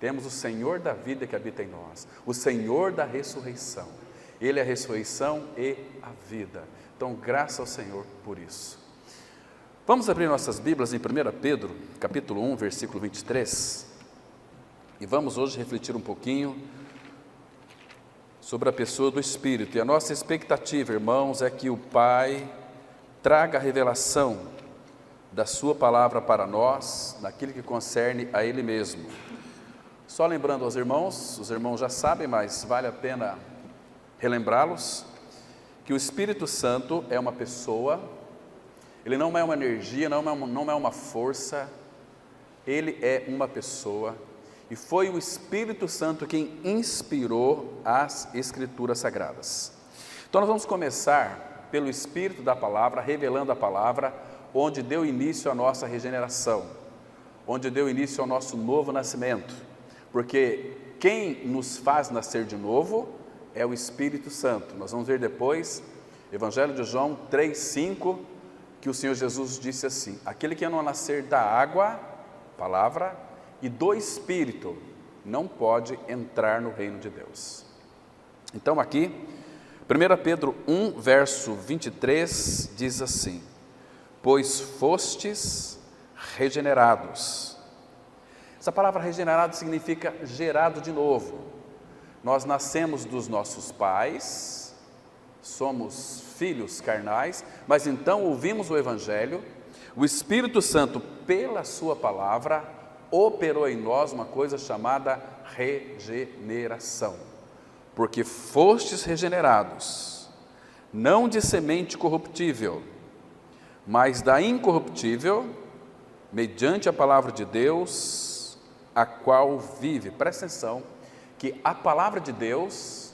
Temos o Senhor da vida que habita em nós, o Senhor da ressurreição. Ele é a ressurreição e a vida. Então, graças ao Senhor por isso. Vamos abrir nossas Bíblias em 1 Pedro, capítulo 1, versículo 23. E vamos hoje refletir um pouquinho sobre a pessoa do Espírito. E a nossa expectativa, irmãos, é que o Pai traga a revelação da sua palavra para nós, naquilo que concerne a Ele mesmo. Só lembrando aos irmãos, os irmãos já sabem, mas vale a pena relembrá-los, que o Espírito Santo é uma pessoa, ele não é uma energia, não é uma força, ele é uma pessoa, e foi o Espírito Santo quem inspirou as Escrituras Sagradas. Então nós vamos começar pelo Espírito da palavra, revelando a palavra, onde deu início à nossa regeneração, onde deu início ao nosso novo nascimento, porque quem nos faz nascer de novo é o Espírito Santo. Nós vamos ver depois, Evangelho de João 3,5, que o Senhor Jesus disse assim: aquele que não nascer da água, palavra, e do Espírito, não pode entrar no reino de Deus. Então aqui, 1 Pedro 1, verso 23, diz assim: pois fostes regenerados. Essa palavra regenerado significa gerado de novo. Nós nascemos dos nossos pais, somos filhos carnais, mas então ouvimos o Evangelho, o Espírito Santo, pela sua palavra, operou em nós uma coisa chamada regeneração. Porque fostes regenerados, não de semente corruptível, mas da incorruptível, mediante a palavra de Deus, a qual vive. Presta atenção, que a palavra de Deus,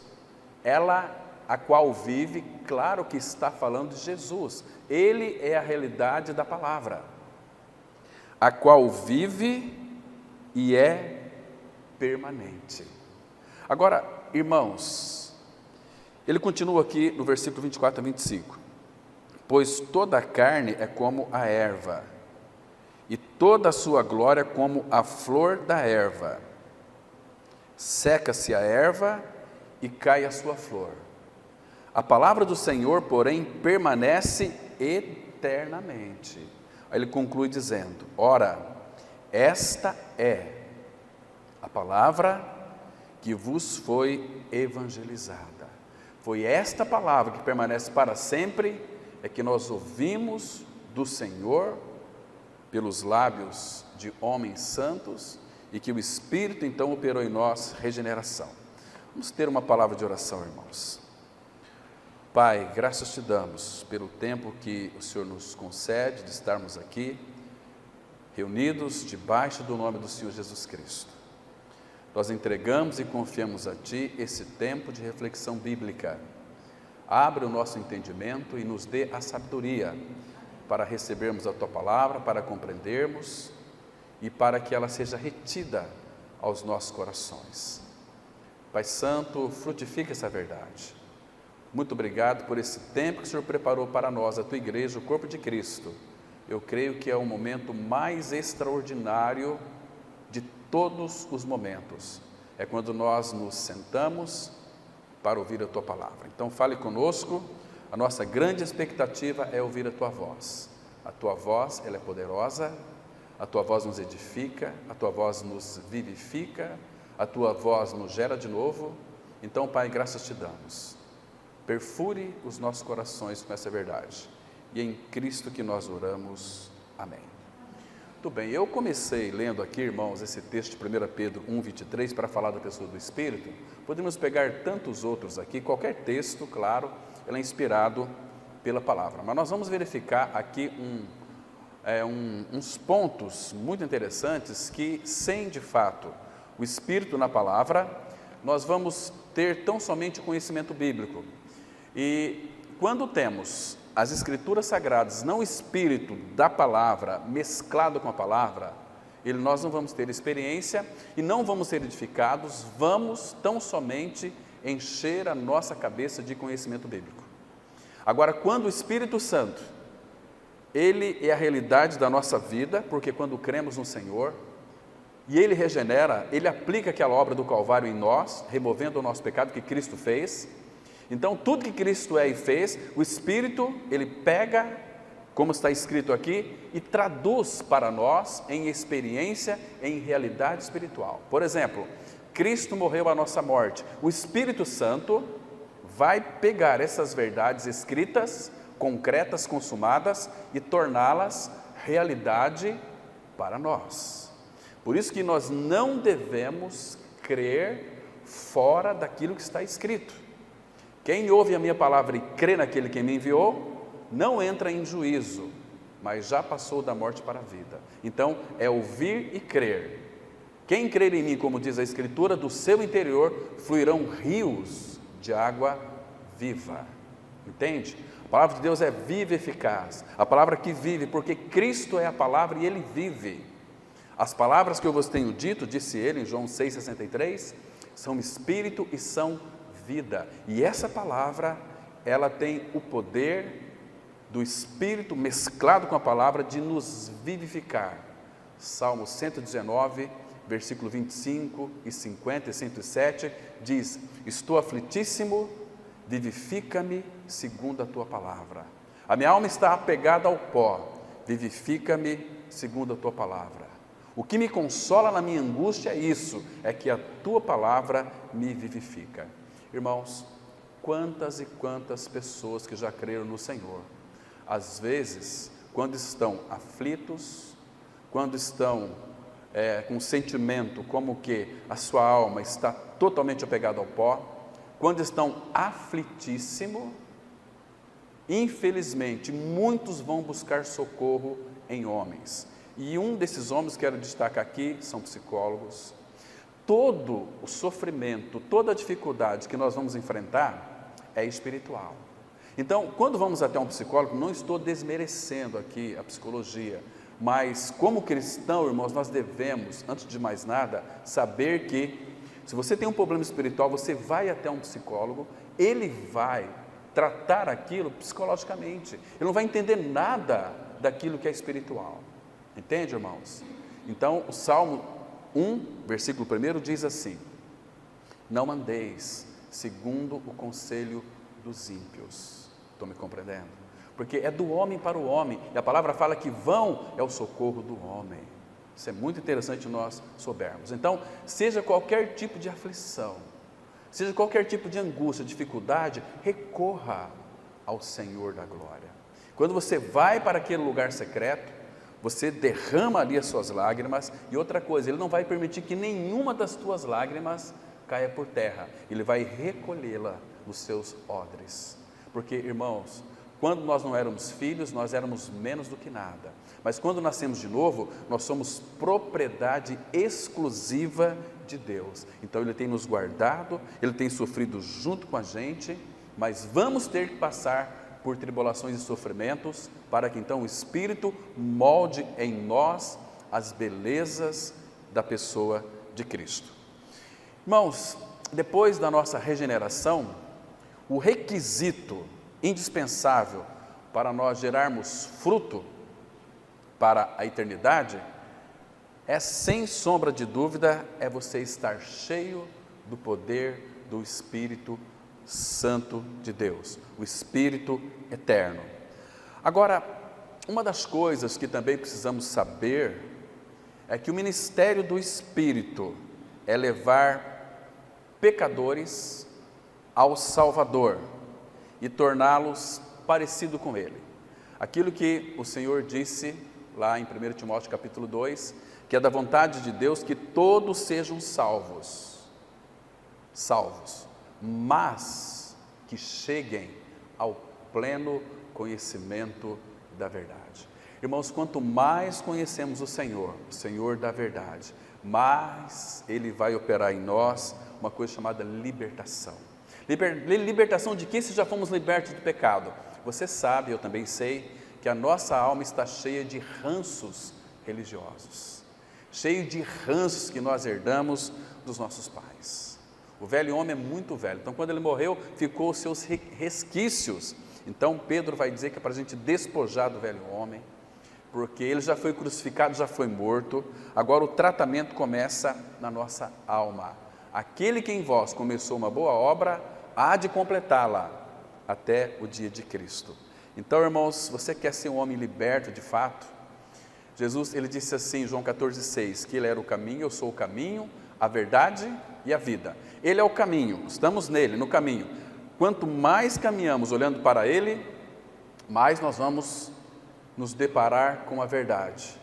ela, a qual vive, claro que está falando de Jesus. Ele é a realidade da palavra, a qual vive e é permanente. Agora, irmãos, ele continua aqui no versículo 24 a 25. Pois toda a carne é como a erva, e toda a sua glória como a flor da erva. Seca-se a erva e cai a sua flor. A palavra do Senhor, porém, permanece eternamente. Aí ele conclui dizendo: ora, esta é a palavra que vos foi evangelizada. Foi esta palavra que permanece para sempre, é que nós ouvimos do Senhor, pelos lábios de homens santos, e que o Espírito então operou em nós regeneração. Vamos ter uma palavra de oração, irmãos. Pai, graças te damos pelo tempo que o Senhor nos concede de estarmos aqui, reunidos debaixo do nome do Senhor Jesus Cristo. Nós entregamos e confiamos a Ti esse tempo de reflexão bíblica. Abre o nosso entendimento e nos dê a sabedoria para recebermos a Tua palavra, para compreendermos e para que ela seja retida aos nossos corações. Pai Santo, frutifica essa verdade. Muito obrigado por esse tempo que o Senhor preparou para nós, a Tua igreja, o corpo de Cristo. Eu creio que é o momento mais extraordinário de todos os momentos. É quando nós nos sentamos para ouvir a Tua palavra. Então fale conosco. A nossa grande expectativa é ouvir a Tua voz. A Tua voz, ela é poderosa, a Tua voz nos edifica, a Tua voz nos vivifica, a Tua voz nos gera de novo. Então, Pai, graças te damos. Perfure os nossos corações com essa verdade. E é em Cristo que nós oramos. Amém. Muito bem, eu comecei lendo aqui, irmãos, esse texto de 1 Pedro 1, 23, para falar da pessoa do Espírito. Podemos pegar tantos outros aqui, qualquer texto, claro, ele é inspirado pela palavra. Mas nós vamos verificar aqui uns pontos muito interessantes que, sem de fato o Espírito na palavra, nós vamos ter tão somente conhecimento bíblico. E quando temos as Escrituras Sagradas, não o Espírito da palavra mesclado com a palavra, nós não vamos ter experiência e não vamos ser edificados, vamos tão somente encher a nossa cabeça de conhecimento bíblico. Agora, quando o Espírito Santo, ele é a realidade da nossa vida, porque quando cremos no Senhor, e Ele regenera, Ele aplica aquela obra do Calvário em nós, removendo o nosso pecado que Cristo fez. Então, tudo que Cristo é e fez, o Espírito, Ele pega, como está escrito aqui, e traduz para nós em experiência, em realidade espiritual. Por exemplo, Cristo morreu a nossa morte. O Espírito Santo vai pegar essas verdades escritas, concretas, consumadas, e torná-las realidade para nós. Por isso que nós não devemos crer fora daquilo que está escrito. Quem ouve a minha palavra e crê naquele que me enviou, não entra em juízo, mas já passou da morte para a vida. Então, é ouvir e crer. Quem crer em mim, como diz a Escritura, do seu interior fluirão rios de água viva. Entende? A palavra de Deus é viva e eficaz. A palavra que vive, porque Cristo é a palavra e Ele vive. As palavras que eu vos tenho dito, disse Ele em João 6,63, são espírito e são vida. E essa palavra, ela tem o poder do Espírito mesclado com a palavra de nos vivificar. Salmo 119, versículo 25 e 50 e 107, diz: estou aflitíssimo, vivifica-me segundo a tua palavra. A minha alma está apegada ao pó, vivifica-me segundo a tua palavra. O que me consola na minha angústia é isso, é que a tua palavra me vivifica. Irmãos, quantas e quantas pessoas que já creram no Senhor, às vezes, quando estão aflitos, quando estão com um sentimento como que a sua alma está totalmente apegada ao pó, quando estão aflitíssimos, infelizmente, muitos vão buscar socorro em homens. E um desses homens que quero destacar aqui são psicólogos. Todo o sofrimento, toda a dificuldade que nós vamos enfrentar é espiritual. Então, quando vamos até um psicólogo, não estou desmerecendo aqui a psicologia, mas como cristão, irmãos, nós devemos, antes de mais nada, saber que se você tem um problema espiritual, você vai até um psicólogo, ele vai tratar aquilo psicologicamente, ele não vai entender nada daquilo que é espiritual. Entende, irmãos? Então, o Salmo 1, versículo 1 diz assim: não andeis segundo o conselho dos ímpios. Estão me compreendendo? Porque é do homem para o homem, e a palavra fala que vão é o socorro do homem. Isso é muito interessante nós soubermos. Então, seja qualquer tipo de aflição, seja qualquer tipo de angústia, dificuldade, recorra ao Senhor da glória. Quando você vai para aquele lugar secreto, você derrama ali as suas lágrimas, e outra coisa, Ele não vai permitir que nenhuma das tuas lágrimas caia por terra, Ele vai recolhê-la nos seus odres, porque, irmãos, quando nós não éramos filhos, nós éramos menos do que nada, mas quando nascemos de novo, nós somos propriedade exclusiva de Deus. Então Ele tem nos guardado, Ele tem sofrido junto com a gente, mas vamos ter que passar por tribulações e sofrimentos, para que então o Espírito molde em nós as belezas da pessoa de Cristo. Irmãos, depois da nossa regeneração, o requisito indispensável para nós gerarmos fruto para a eternidade, sem sombra de dúvida, é você estar cheio do poder do Espírito Santo de Deus, o Espírito eterno. Agora, uma das coisas que também precisamos saber é que o ministério do Espírito é levar pecadores ao Salvador e torná-los parecido com Ele. Aquilo que o Senhor disse lá em 1 Timóteo capítulo 2, que é da vontade de Deus que todos sejam salvos, mas que cheguem ao pleno conhecimento da verdade. Irmãos, quanto mais conhecemos o Senhor da verdade, mais Ele vai operar em nós uma coisa chamada libertação. Libertação de que se já fomos libertos do pecado? Você sabe, eu também sei, que a nossa alma está cheia de ranços religiosos, cheio de ranços que nós herdamos dos nossos pais. O velho homem é muito velho, então quando ele morreu, ficou os seus resquícios. Então Pedro vai dizer que é para a gente despojar do velho homem, porque ele já foi crucificado, já foi morto, agora o tratamento começa na nossa alma. Aquele que em vós começou uma boa obra, há de completá-la até o dia de Cristo. Então, irmãos, se você quer ser um homem liberto de fato, Jesus, ele disse assim, João 14,6, que ele era o caminho, eu sou o caminho, a verdade e a vida. Ele é o caminho, estamos nele, no caminho. Quanto mais caminhamos olhando para ele, mais nós vamos nos deparar com a verdade.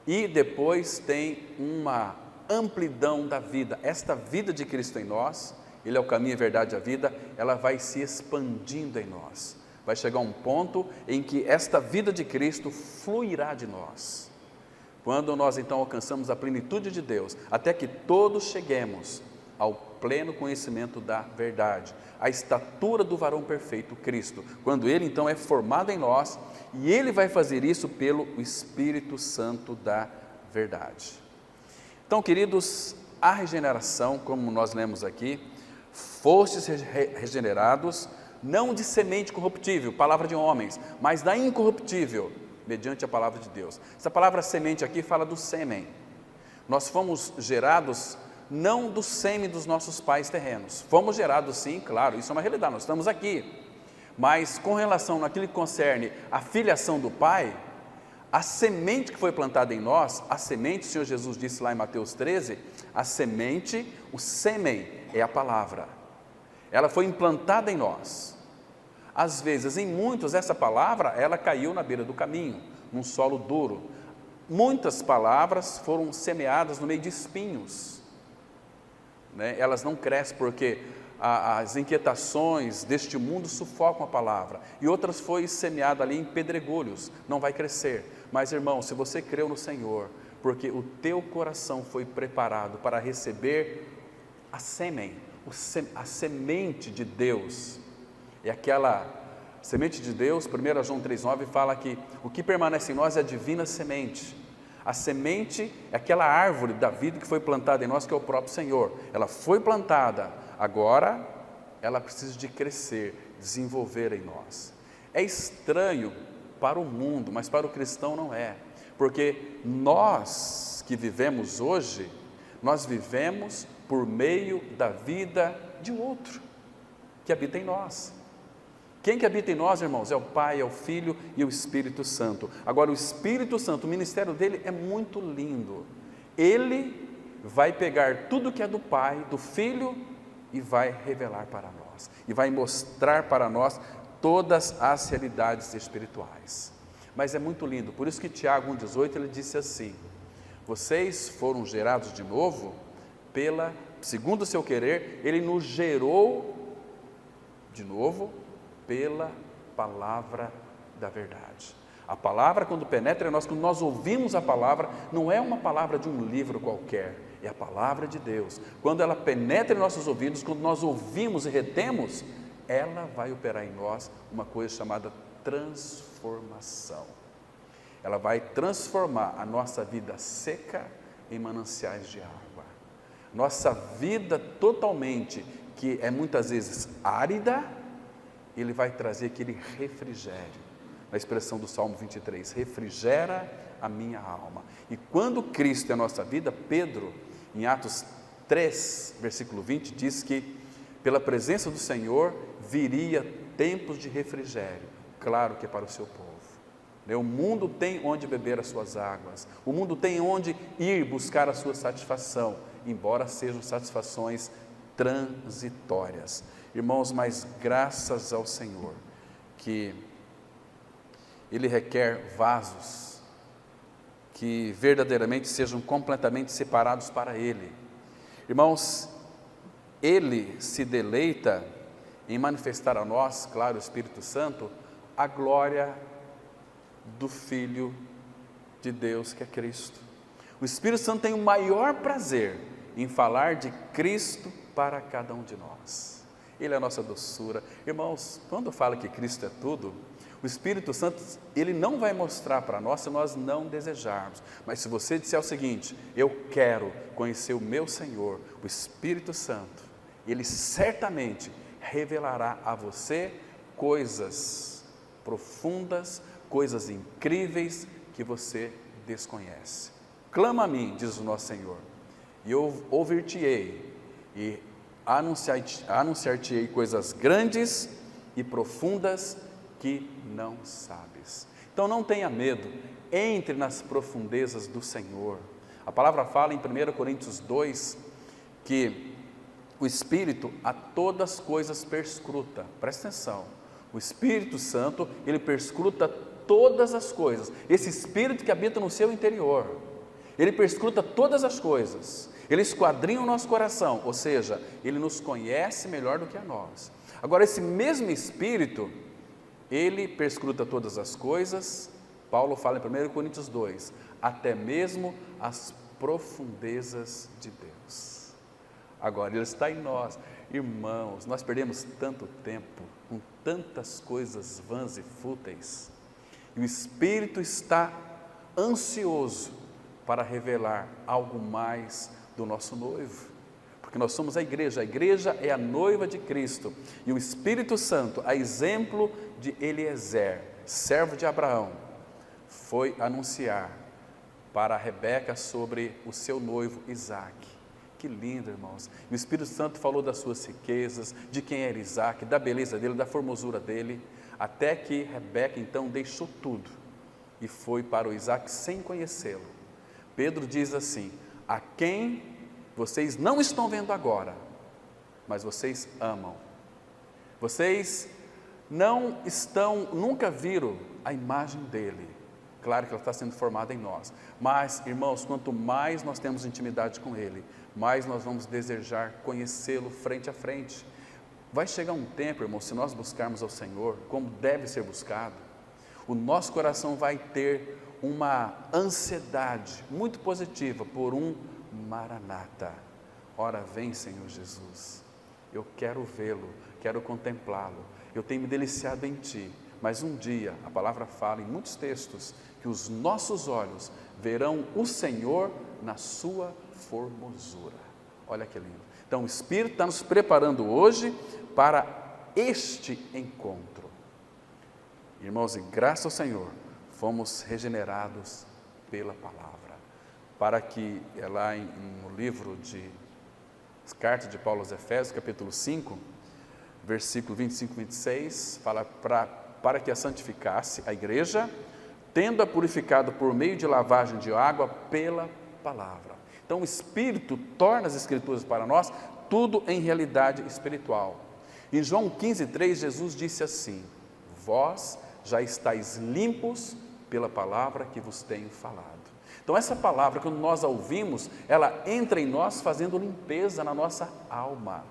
E depois tem uma amplidão da vida. Esta vida de Cristo em nós, ele é o caminho, a verdade e a vida, ela vai se expandindo em nós. Vai chegar um ponto em que esta vida de Cristo fluirá de nós. Quando nós então alcançamos a plenitude de Deus, até que todos cheguemos ao pleno conhecimento da verdade, a estatura do varão perfeito, Cristo, quando ele então é formado em nós, e ele vai fazer isso pelo Espírito Santo da verdade. Então, queridos, a regeneração, como nós lemos aqui, fostes regenerados, não de semente corruptível, palavra de homens, mas da incorruptível, mediante a palavra de Deus. Essa palavra semente aqui fala do sêmen. Nós fomos gerados não do sêmen dos nossos pais terrenos. Fomos gerados sim, claro, isso é uma realidade, nós estamos aqui. Mas com relação naquilo que concerne a filiação do Pai, a semente que foi plantada em nós, a semente, o Senhor Jesus disse lá em Mateus 13, a semente, o sêmen é a palavra. Ela foi implantada em nós. Às vezes, em muitos, essa palavra, ela caiu na beira do caminho, num solo duro. Muitas palavras foram semeadas no meio de espinhos, né? Elas não crescem porque as inquietações deste mundo sufocam a palavra, e outras foi semeada ali em pedregulhos, não vai crescer. Mas, irmão, se você creu no Senhor, porque o teu coração foi preparado para receber a sêmen, a semente de Deus, é aquela semente de Deus. 1 João 3,9 fala que o que permanece em nós é a divina semente. A semente é aquela árvore da vida que foi plantada em nós, que é o próprio Senhor. Ela foi plantada, agora ela precisa de crescer, desenvolver em nós. É estranho para o mundo, mas para o cristão não é, porque nós que vivemos hoje, nós vivemos por meio da vida de outro, que habita em nós. Quem que habita em nós, irmãos? É o Pai, é o Filho e o Espírito Santo. Agora, o Espírito Santo, o ministério dele é muito lindo. Ele vai pegar tudo que é do Pai, do Filho, e vai revelar para nós, e vai mostrar para nós todas as realidades espirituais. Mas é muito lindo, por isso que Tiago 1,18, ele disse assim: vocês foram gerados de novo, segundo o seu querer, ele nos gerou de novo, pela palavra da verdade. A palavra, quando penetra em nós, quando nós ouvimos a palavra, não é uma palavra de um livro qualquer, é a palavra de Deus. Quando ela penetra em nossos ouvidos, quando nós ouvimos e retemos, ela vai operar em nós uma coisa chamada transformação. Ela vai transformar a nossa vida seca em mananciais de água. Nossa vida totalmente, que é muitas vezes árida, ele vai trazer aquele refrigério, na expressão do Salmo 23, refrigera a minha alma. E quando Cristo é a nossa vida, Pedro, em Atos 3, versículo 20, diz que pela presença do Senhor viria tempos de refrigério, claro que é para o seu povo. O mundo tem onde beber as suas águas, o mundo tem onde ir buscar a sua satisfação, embora sejam satisfações transitórias. Irmãos, mas graças ao Senhor, que Ele requer vasos que verdadeiramente sejam completamente separados para Ele. Irmãos, Ele se deleita em manifestar a nós, claro, o Espírito Santo, a glória do Filho de Deus, que é Cristo. O Espírito Santo tem o maior prazer em falar de Cristo para cada um de nós. Ele é a nossa doçura. Irmãos, quando fala que Cristo é tudo, o Espírito Santo, ele não vai mostrar para nós se nós não desejarmos. Mas se você disser o seguinte: eu quero conhecer o meu Senhor, o Espírito Santo, ele certamente revelará a você coisas profundas, coisas incríveis, que você desconhece. Clama a mim, diz o nosso Senhor, e eu ouvir-te-ei, e anunciar-te-ei coisas grandes e profundas que não sabes. Então não tenha medo, entre nas profundezas do Senhor. A palavra fala em 1 Coríntios 2, que o Espírito a todas as coisas perscruta. Presta atenção, o Espírito Santo, ele perscruta todas as coisas. Esse Espírito que habita no seu interior, ele perscruta todas as coisas, ele esquadrinha o nosso coração, ou seja, ele nos conhece melhor do que a nós. Agora, esse mesmo Espírito, ele perscruta todas as coisas. Paulo fala em 1 Coríntios 2, até mesmo as profundezas de Deus. Agora, ele está em nós. Irmãos, nós perdemos tanto tempo com tantas coisas vãs e fúteis, e o Espírito está ansioso para revelar algo mais do nosso noivo, porque nós somos a igreja é a noiva de Cristo, e o Espírito Santo, a exemplo de Eliezer, servo de Abraão, foi anunciar para Rebeca sobre o seu noivo Isaac. Que lindo, irmãos. E o Espírito Santo falou das suas riquezas, de quem era Isaac, da beleza dele, da formosura dele, até que Rebeca então deixou tudo e foi para o Isaac sem conhecê-lo. Pedro diz assim: a quem vocês não estão vendo agora, mas vocês amam. Vocês nunca viram a imagem dele. Claro que ela está sendo formada em nós, mas, irmãos, quanto mais nós temos intimidade com ele, mais nós vamos desejar conhecê-lo frente a frente. Vai chegar um tempo, irmãos, se nós buscarmos ao Senhor como deve ser buscado, o nosso coração vai ter uma ansiedade muito positiva por um Maranata. Ora vem, Senhor Jesus, eu quero vê-lo, quero contemplá-lo, eu tenho me deliciado em Ti. Mas um dia, a palavra fala em muitos textos, que os nossos olhos verão o Senhor na sua formosura. Olha que lindo. Então o Espírito está nos preparando hoje para este encontro. Irmãos, e graças ao Senhor, fomos regenerados pela palavra, para que, lá no livro de Carta de Paulo aos Efésios, capítulo 5, versículo 25 e 26, fala para que a santificasse a igreja, tendo-a purificado por meio de lavagem de água pela palavra. Então o Espírito torna as Escrituras para nós tudo em realidade espiritual. Em João 15:3, Jesus disse assim: vós já estáis limpos pela palavra que vos tenho falado. Então essa palavra, quando nós a ouvimos, ela entra em nós fazendo limpeza na nossa alma.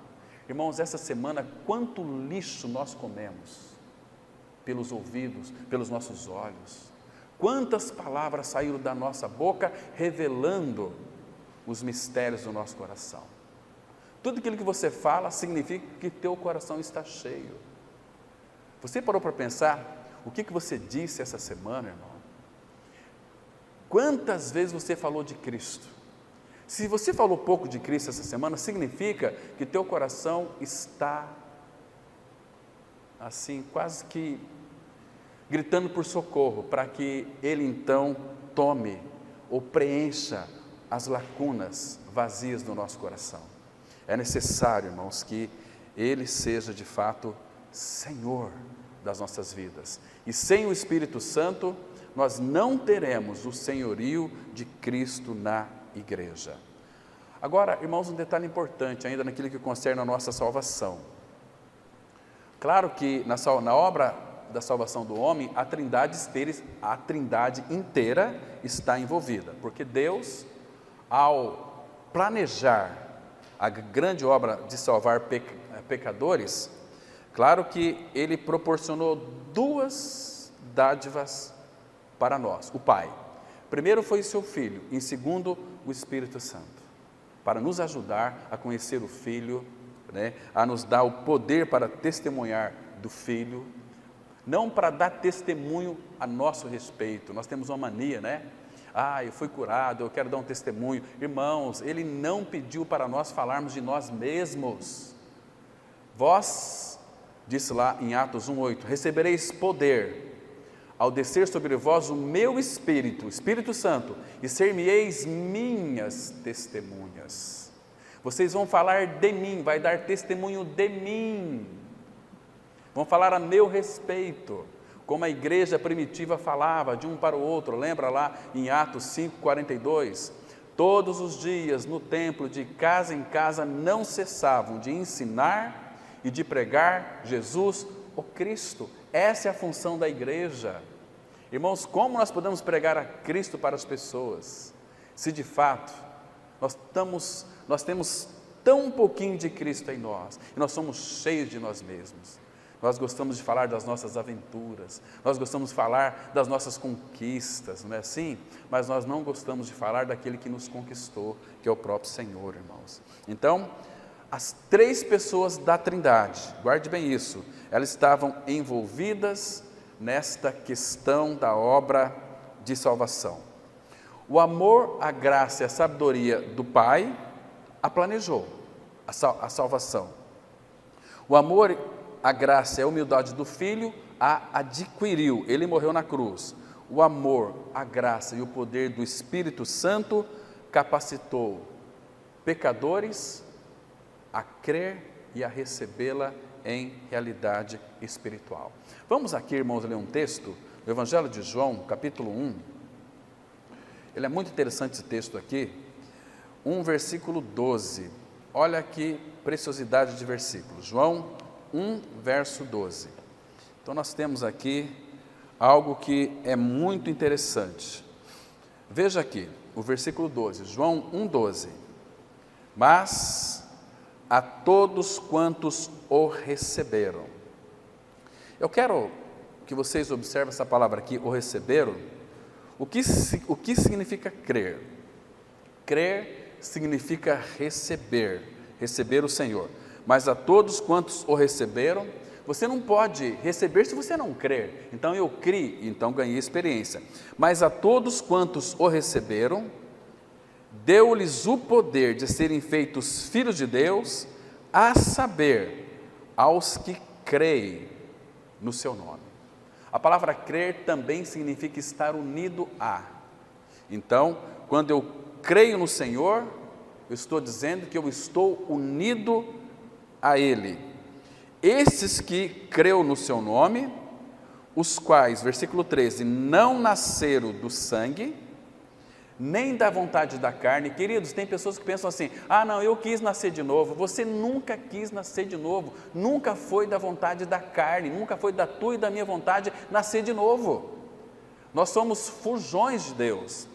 Irmãos, essa semana, quanto lixo nós comemos pelos ouvidos, pelos nossos olhos. Quantas palavras saíram da nossa boca revelando os mistérios do nosso coração. Tudo aquilo que você fala significa que teu coração está cheio. Você parou para pensar o que você disse essa semana, irmão? Quantas vezes você falou de Cristo? Se você falou pouco de Cristo essa semana, significa que teu coração está assim, quase que gritando por socorro, para que Ele então tome ou preencha as lacunas vazias do nosso coração. É necessário, irmãos, que Ele seja de fato Senhor das nossas vidas. E sem o Espírito Santo, nós não teremos o senhorio de Cristo na igreja. Agora, irmãos, um detalhe importante ainda naquilo que concerne a nossa salvação. Claro que na obra da salvação do homem, a trindade inteira está envolvida, porque Deus, ao planejar a grande obra de salvar pecadores, claro que Ele proporcionou duas dádivas para nós. O Pai, primeiro foi o seu Filho, em segundo o Espírito Santo, para nos ajudar a conhecer o Filho, a nos dar o poder para testemunhar do Filho, não para dar testemunho a nosso respeito. Nós temos uma mania, eu fui curado, eu quero dar um testemunho. Irmãos, Ele não pediu para nós falarmos de nós mesmos. Vós, disse lá em Atos 1:8, recebereis poder ao descer sobre vós o meu Espírito, Espírito Santo, e ser-me-eis minhas testemunhas. Vocês vão falar de mim, vai dar testemunho de mim, vão falar a meu respeito, como a igreja primitiva falava de um para o outro. Lembra lá em Atos 5:42? Todos os dias no templo, de casa em casa, não cessavam de ensinar e de pregar Jesus, o Cristo. Essa é a função da igreja. Irmãos, como nós podemos pregar a Cristo para as pessoas, se de fato nós temos tão pouquinho de Cristo em nós, e nós somos cheios de nós mesmos. Nós gostamos de falar das nossas aventuras, nós gostamos de falar das nossas conquistas, não é assim? Mas nós não gostamos de falar daquele que nos conquistou, que é o próprio Senhor, irmãos. Então, as 3 pessoas da Trindade, guarde bem isso, elas estavam envolvidas nesta questão da obra de salvação. O amor, a graça e a sabedoria do Pai a planejou, a salvação. O amor, a graça e a humildade do Filho a adquiriu, ele morreu na cruz. O amor, a graça e o poder do Espírito Santo capacitou pecadores a crer e a recebê-la em realidade espiritual. Vamos aqui, irmãos, ler um texto do Evangelho de João, capítulo 1. Ele é muito interessante esse texto aqui, 1 versículo 12. Olha que preciosidade de versículo. João 1, verso 12. Então nós temos aqui algo que é muito interessante. Veja aqui, o versículo 12, João 1, 12. Mas a todos quantos o receberam. Eu quero que vocês observem essa palavra aqui, o receberam. O que significa crer? Crer significa receber o Senhor. Mas a todos quantos o receberam, você não pode receber se você não crer. Então eu criei, então ganhei experiência. Mas a todos quantos o receberam, deu-lhes o poder de serem feitos filhos de Deus, a saber, aos que creem no seu nome. A palavra crer também significa estar unido a. Então, quando eu creio no Senhor, eu estou dizendo que eu estou unido a Ele. Esses que creu no seu nome, os quais, versículo 13, não nasceram do sangue, nem da vontade da carne. Queridos, tem pessoas que pensam assim: ah não, eu quis nascer de novo. Você nunca quis nascer de novo, nunca foi da vontade da carne, nunca foi da tua e da minha vontade nascer de novo. Nós somos fujões de Deus,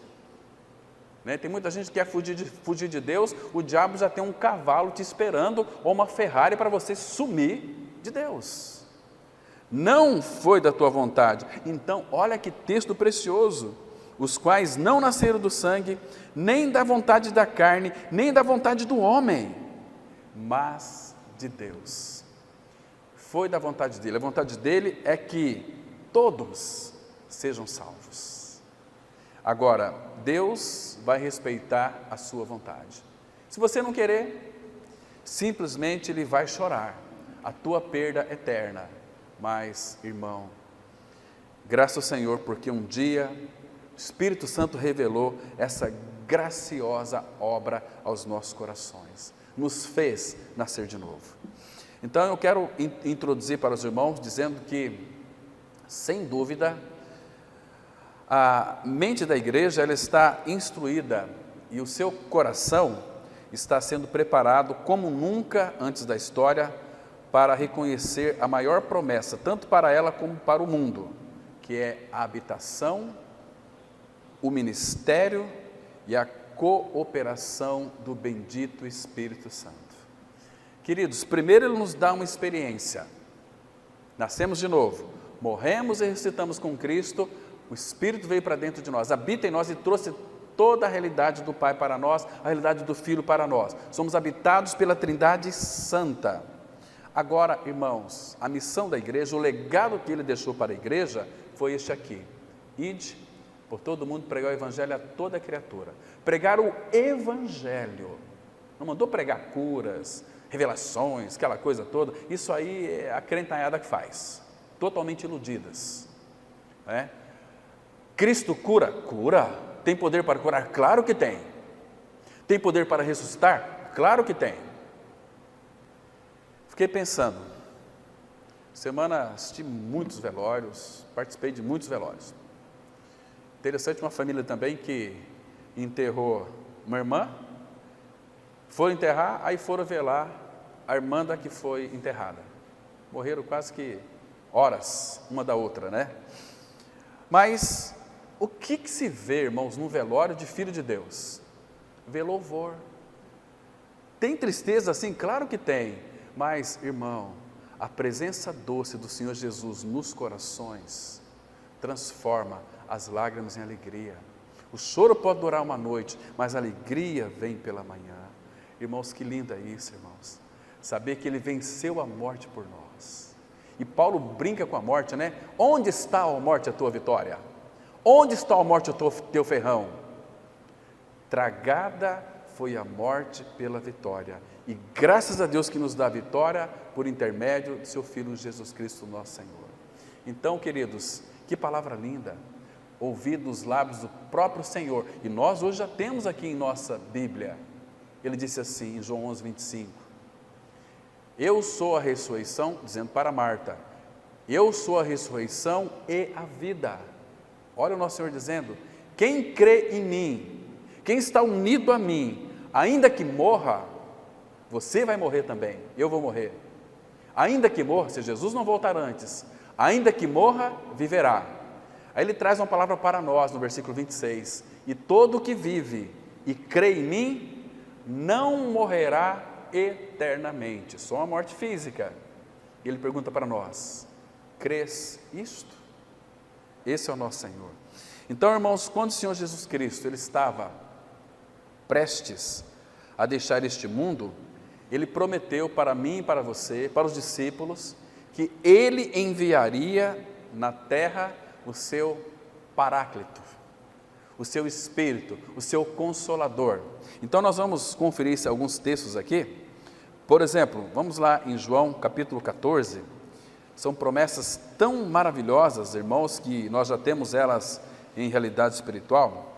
né? Tem muita gente que quer fugir de Deus, o diabo já tem um cavalo te esperando, ou uma Ferrari para você sumir de Deus. Não foi da tua vontade. Então, olha que texto precioso. Os quais não nasceram do sangue, nem da vontade da carne, nem da vontade do homem, mas de Deus. Foi da vontade dele. A vontade dele é que todos sejam salvos. Agora, Deus vai respeitar a sua vontade. Se você não querer, simplesmente Ele vai chorar a tua perda eterna. Mas, irmão, graças ao Senhor, porque um dia o Espírito Santo revelou essa graciosa obra aos nossos corações, nos fez nascer de novo. Então eu quero introduzir para os irmãos dizendo que, sem dúvida, a mente da igreja ela está instruída e o seu coração está sendo preparado como nunca antes da história para reconhecer a maior promessa, tanto para ela como para o mundo, que é a habitação, o ministério e a cooperação do bendito Espírito Santo. Queridos, primeiro Ele nos dá uma experiência. Nascemos de novo, morremos e ressuscitamos com Cristo, o Espírito veio para dentro de nós, habita em nós e trouxe toda a realidade do Pai para nós, a realidade do Filho para nós. Somos habitados pela Trindade Santa. Agora, irmãos, a missão da igreja, o legado que Ele deixou para a igreja foi este aqui: ide por todo mundo, pregar o Evangelho a toda criatura. Pregar o Evangelho. Não mandou pregar curas, revelações, aquela coisa toda. Isso aí é a crentanhada que faz. Totalmente iludidas. né? Cristo cura? Cura. Tem poder para curar? Claro que tem. Tem poder para ressuscitar? Claro que tem. Fiquei pensando, semana assisti muitos velórios, participei de muitos velórios. Interessante, uma família também que enterrou uma irmã, foram enterrar, aí foram velar a irmã da que foi enterrada. Morreram quase que horas, uma da outra, né? Mas o que se vê, irmãos, num velório de filho de Deus? Vê louvor. Tem tristeza assim? Claro que tem. Mas, irmão, a presença doce do Senhor Jesus nos corações transforma as lágrimas em alegria. O choro pode durar uma noite, mas a alegria vem pela manhã. Irmãos, que lindo é isso, irmãos. Saber que Ele venceu a morte por nós. E Paulo brinca com a morte, né? Onde está, a morte, a tua vitória? Onde está, a morte, o teu ferrão? Tragada foi a morte pela vitória. E graças a Deus que nos dá a vitória por intermédio de seu Filho Jesus Cristo, nosso Senhor. Então, queridos, que palavra linda, ouvir dos lábios do próprio Senhor. E nós hoje já temos aqui em nossa Bíblia. Ele disse assim, em João 11, 25. Eu sou a ressurreição, dizendo para Marta, eu sou a ressurreição e a vida. Olha o nosso Senhor dizendo, quem crê em mim, quem está unido a mim, ainda que morra, você vai morrer também, eu vou morrer. Ainda que morra, se Jesus não voltar antes, ainda que morra, viverá. Aí ele traz uma palavra para nós no versículo 26, e todo que vive e crê em mim, não morrerá eternamente, só a morte física. E ele pergunta para nós, crês isto? Esse é o nosso Senhor. Então, irmãos, quando o Senhor Jesus Cristo, Ele estava prestes a deixar este mundo, Ele prometeu para mim e para você, para os discípulos, que Ele enviaria na terra o seu Paráclito, o seu Espírito, o seu Consolador. Então nós vamos conferir alguns textos aqui. Por exemplo, vamos lá em João capítulo 14, são promessas tão maravilhosas, irmãos, que nós já temos elas em realidade espiritual.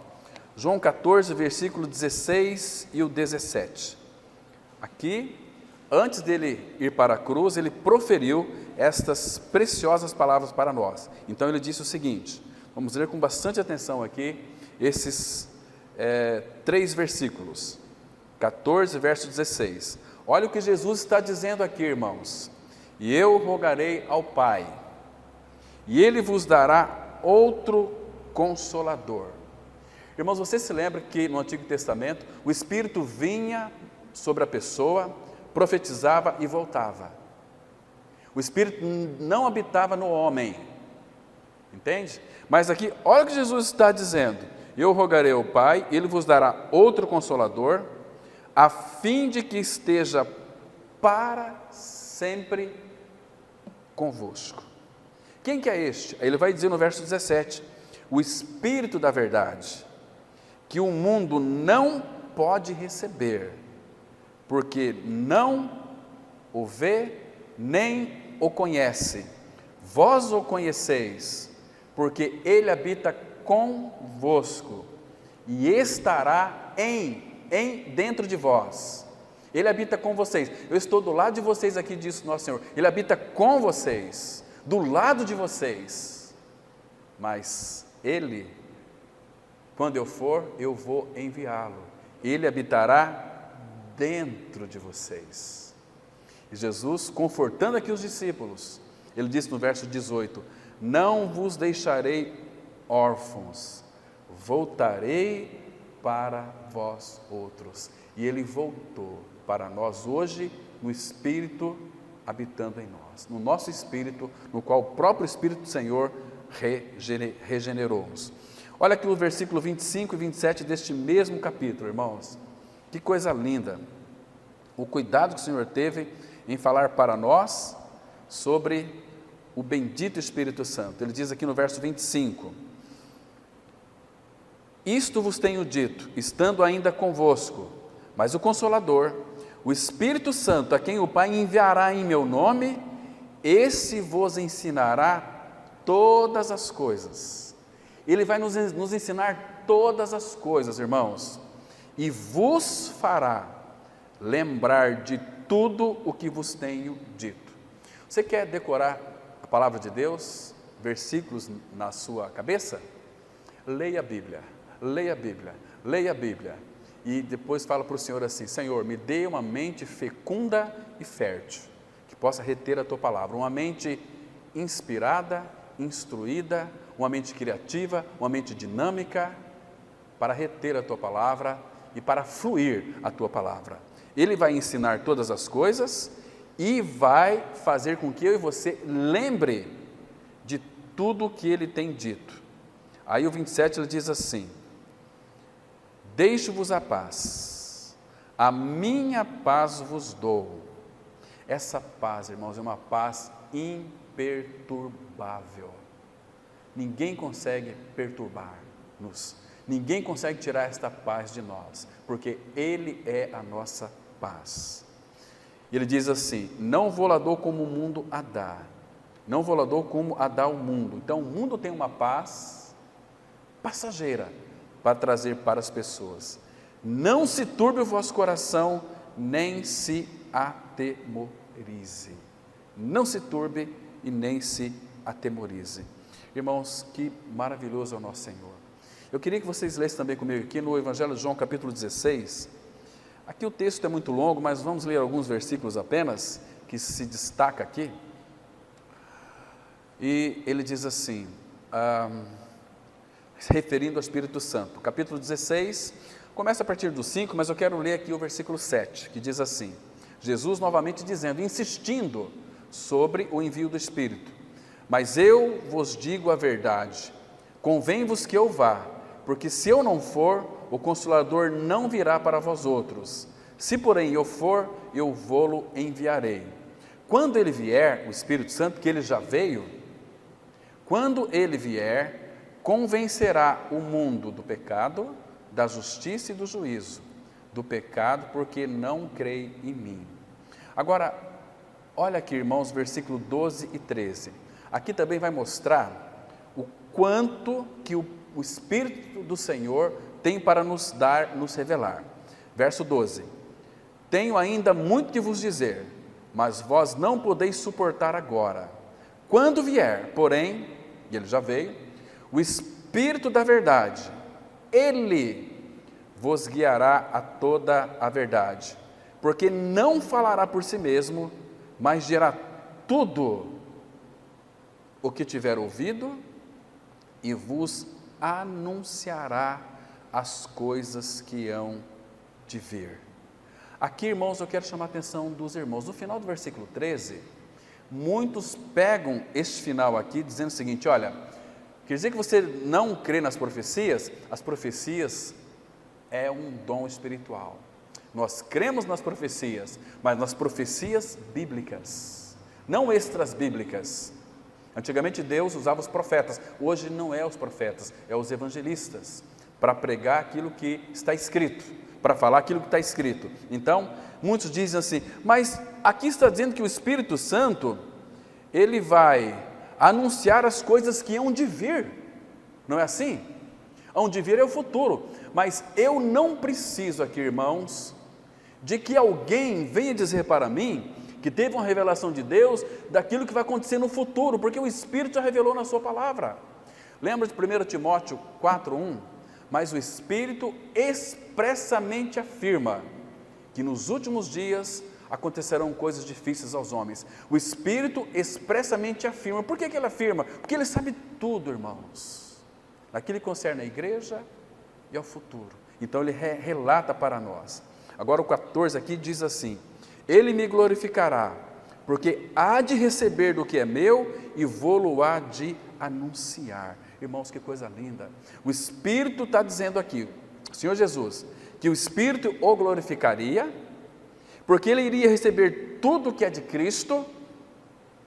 João 14, versículo 16 e o 17. Aqui, antes dele ir para a cruz, ele proferiu estas preciosas palavras para nós. Então ele disse o seguinte, vamos ler com bastante atenção aqui, esses 3 versículos, 14, verso 16. Olha o que Jesus está dizendo aqui, irmãos. E eu rogarei ao Pai, e Ele vos dará outro Consolador. Irmãos, você se lembra que no Antigo Testamento, o Espírito vinha sobre a pessoa, profetizava e voltava. O Espírito não habitava no homem, entende? Mas aqui, olha o que Jesus está dizendo. Eu rogarei ao Pai, Ele vos dará outro Consolador, a fim de que esteja para sempre convosco. Quem que é este? Ele vai dizer no verso 17, o Espírito da verdade, que o mundo não pode receber, porque não o vê, nem o conhece. Vós o conheceis, porque Ele habita convosco, e estará dentro de vós. Ele habita com vocês. Eu estou do lado de vocês aqui, diz nosso Senhor. Ele habita com vocês, do lado de vocês. Mas Ele, quando eu for, eu vou enviá-lo. Ele habitará dentro de vocês. E Jesus, confortando aqui os discípulos, Ele disse no verso 18, não vos deixarei órfãos, voltarei para vós outros. E Ele voltou para nós hoje, no Espírito habitando em nós, no nosso Espírito, no qual o próprio Espírito do Senhor regenerou-nos. Olha aqui o versículo 25 e 27 deste mesmo capítulo, irmãos. Que coisa linda, o cuidado que o Senhor teve em falar para nós sobre o bendito Espírito Santo. Ele diz aqui no verso 25, isto vos tenho dito, estando ainda convosco, mas o Consolador, o Espírito Santo, a quem o Pai enviará em meu nome, esse vos ensinará todas as coisas. Ele vai nos ensinar todas as coisas, irmãos, e vos fará lembrar de tudo o que vos tenho dito. Você quer decorar a palavra de Deus, versículos na sua cabeça? Leia a Bíblia, leia a Bíblia, leia a Bíblia. E depois fala para o Senhor assim: Senhor, me dê uma mente fecunda e fértil, que possa reter a Tua palavra, uma mente inspirada, instruída, uma mente criativa, uma mente dinâmica, para reter a Tua palavra e para fluir a Tua palavra. Ele vai ensinar todas as coisas e vai fazer com que eu e você lembre de tudo o que Ele tem dito. Aí o 27 ele diz assim: deixo-vos a paz, a minha paz vos dou. Essa paz, irmãos, é uma paz imperturbável. Ninguém consegue perturbar-nos, ninguém consegue tirar esta paz de nós, porque Ele é a nossa paz. Ele diz assim: não vou lá dou como o mundo a dá, não vou lá dou como a dá o mundo. Então o mundo tem uma paz passageira para trazer para as pessoas. Não se turbe o vosso coração, nem se atemorize. Não se turbe e nem se atemorize. Irmãos, que maravilhoso é o nosso Senhor. Eu queria que vocês lessem também comigo aqui no Evangelho de João, capítulo 16. Aqui o texto é muito longo, mas vamos ler alguns versículos apenas, que se destaca aqui. E ele diz assim, se referindo ao Espírito Santo, capítulo 16, começa a partir do 5, mas eu quero ler aqui o versículo 7, que diz assim: Jesus novamente dizendo, insistindo sobre o envio do Espírito: mas eu vos digo a verdade, convém-vos que eu vá, porque se eu não for, o Consolador não virá para vós outros. Se porém eu for, eu vô-lo enviarei. Quando ele vier, o Espírito Santo, que ele já veio, quando ele vier, convencerá o mundo do pecado, da justiça e do juízo. Do pecado, porque não crê em mim. Agora, olha aqui, irmãos, versículo 12 e 13. Aqui também vai mostrar o quanto que o Espírito do Senhor tem para nos dar, nos revelar. Verso 12: tenho ainda muito que vos dizer, mas vós não podeis suportar agora. Quando vier, porém, e ele já veio, o Espírito da verdade, ele vos guiará a toda a verdade, porque não falará por si mesmo, mas dirá tudo o que tiver ouvido e vos anunciará as coisas que hão de vir. Aqui, irmãos, eu quero chamar a atenção dos irmãos. No final do versículo 13, muitos pegam este final aqui, dizendo o seguinte: olha, quer dizer que você não crê nas profecias? As profecias é um dom espiritual. Nós cremos nas profecias, mas nas profecias bíblicas, não extras bíblicas. Antigamente Deus usava os profetas, hoje não é os profetas, é os evangelistas, para pregar aquilo que está escrito, para falar aquilo que está escrito. Então, muitos dizem assim, mas aqui está dizendo que o Espírito Santo, ele vai anunciar as coisas que hão de vir, não é assim? Hão de vir é o futuro, mas eu não preciso aqui, irmãos, de que alguém venha dizer para mim que teve uma revelação de Deus daquilo que vai acontecer no futuro, porque o Espírito já revelou na sua palavra. Lembra de 1 Timóteo 4:1? Mas o Espírito expressamente afirma que nos últimos dias acontecerão coisas difíceis aos homens. O Espírito expressamente afirma. Por que ele afirma? Porque ele sabe tudo, irmãos, naquilo que concerne à igreja e ao futuro. Então ele relata para nós. Agora o 14 aqui diz assim: ele me glorificará, porque há de receber do que é meu e vou-lo há de anunciar. Irmãos, que coisa linda. O Espírito está dizendo aqui, o Senhor Jesus, que o Espírito o glorificaria, porque ele iria receber tudo que é de Cristo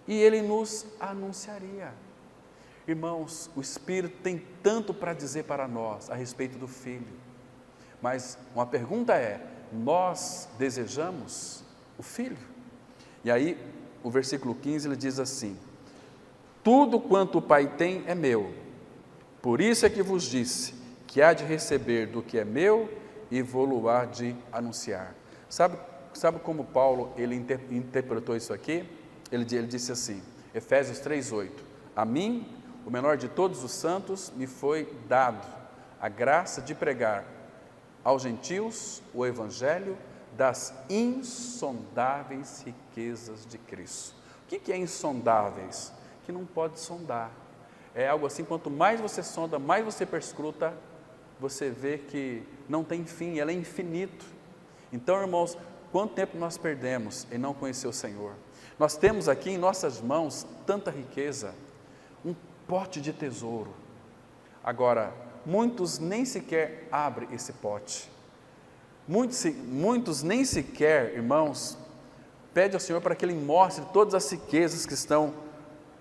e ele nos anunciaria. Irmãos, o Espírito tem tanto para dizer para nós a respeito do Filho, mas uma pergunta é: nós desejamos o Filho? E aí o versículo 15 ele diz assim: tudo quanto o Pai tem é meu. Por isso é que vos disse, que há de receber do que é meu e vou-lo há de anunciar. Sabe como Paulo ele interpretou isso aqui? Ele disse assim, Efésios 3:8, a mim, o menor de todos os santos, me foi dado a graça de pregar aos gentios o evangelho das insondáveis riquezas de Cristo. O que é insondáveis? Que não pode sondar. É algo assim, quanto mais você sonda, mais você perscruta, você vê que não tem fim, ela é infinito. Então, irmãos, quanto tempo nós perdemos em não conhecer o Senhor? Nós temos aqui em nossas mãos tanta riqueza, um pote de tesouro. Agora, muitos nem sequer abrem esse pote. Muitos nem sequer, irmãos, pedem ao Senhor para que Ele mostre todas as riquezas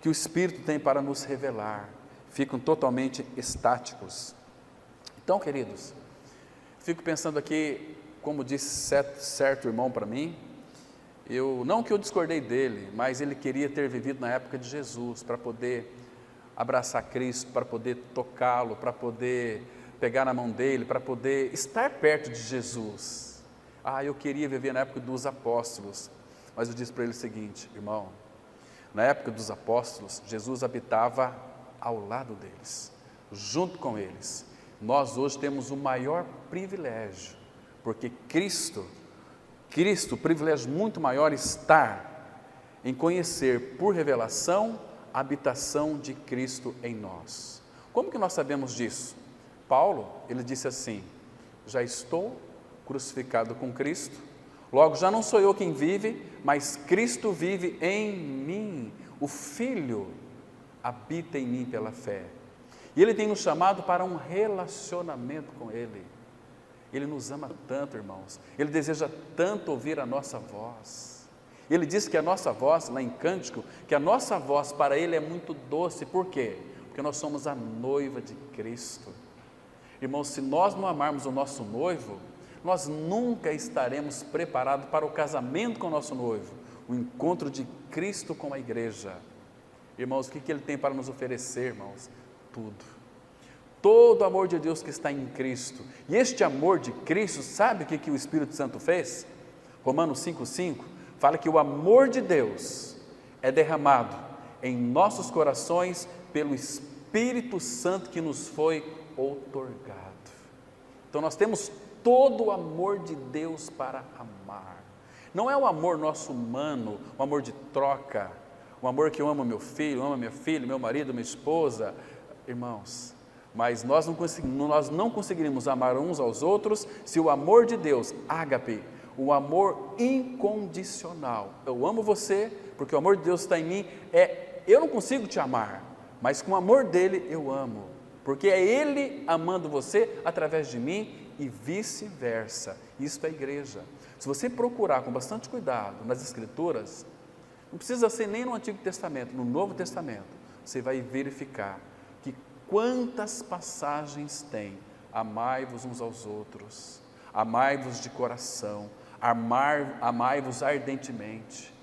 que o Espírito tem para nos revelar. Ficam totalmente estáticos. Então, queridos, fico pensando aqui, como disse certo irmão para mim, não que eu discordei dele, mas ele queria ter vivido na época de Jesus, para poder abraçar Cristo, para poder tocá-lo, para poder pegar na mão dele, para poder estar perto de Jesus. Eu queria viver na época dos apóstolos, mas eu disse para ele o seguinte, irmão, na época dos apóstolos, Jesus habitava ao lado deles, junto com eles. Nós hoje temos o maior privilégio, porque Cristo, o privilégio muito maior está em conhecer por revelação a habitação de Cristo em nós. Como que nós sabemos disso? Paulo, ele disse assim, já estou crucificado com Cristo, logo já não sou eu quem vive, mas Cristo vive em mim, o Filho habita em mim pela fé. E Ele tem nos chamado para um relacionamento com Ele. Ele nos ama tanto, irmãos, Ele deseja tanto ouvir a nossa voz. Ele diz que a nossa voz, lá em Cântico, que a nossa voz para Ele é muito doce. Por quê? Porque nós somos a noiva de Cristo. Irmãos, se nós não amarmos o nosso noivo, nós nunca estaremos preparados para o casamento com o nosso noivo, o encontro de Cristo com a igreja. Irmãos, o que Ele tem para nos oferecer, irmãos? Tudo. Todo o amor de Deus que está em Cristo. E este amor de Cristo, sabe o que o Espírito Santo fez? Romanos 5,5 fala que o amor de Deus é derramado em nossos corações pelo Espírito Santo que nos foi outorgado. Então nós temos todo o amor de Deus para amar. Não é o amor nosso humano, o amor de troca, o amor que eu amo meu filho, amo minha filha, meu marido, minha esposa, irmãos, mas nós não conseguiríamos amar uns aos outros se o amor de Deus, ágape, o amor incondicional, eu amo você porque o amor de Deus está em mim, eu não consigo te amar, mas com o amor dele eu amo, porque é Ele amando você através de mim e vice-versa. Isso é a igreja. Se você procurar com bastante cuidado nas Escrituras, não precisa ser nem no Antigo Testamento, no Novo Testamento, você vai verificar que quantas passagens tem: amai-vos uns aos outros, amai-vos de coração, amai-vos ardentemente.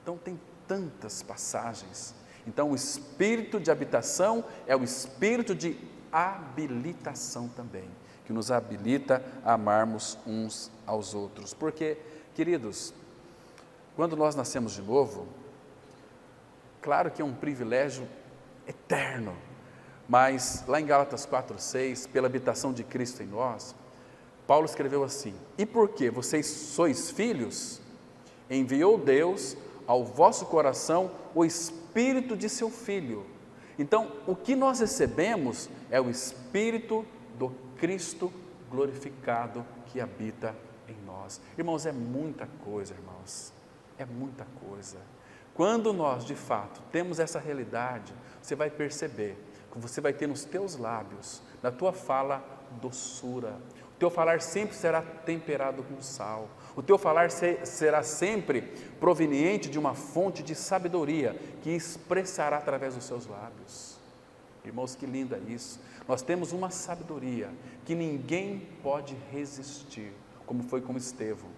Então tem tantas passagens. Então o espírito de habitação é o espírito de habilitação também, que nos habilita a amarmos uns aos outros. Porque, queridos, quando nós nascemos de novo, claro que é um privilégio eterno, mas lá em Gálatas 4,6, pela habitação de Cristo em nós, Paulo escreveu assim: e porque vocês sois filhos, enviou Deus ao vosso coração o Espírito de seu Filho. Então, o que nós recebemos é o Espírito do Cristo glorificado que habita em nós. Irmãos, é muita coisa, irmãos, é muita coisa. Quando nós, de fato, temos essa realidade, você vai perceber que você vai ter nos teus lábios, na tua fala, doçura. O teu falar sempre será temperado com sal. O teu falar será sempre proveniente de uma fonte de sabedoria que expressará através dos seus lábios. Irmãos, que lindo é isso. Nós temos uma sabedoria que ninguém pode resistir, como foi com Estevão.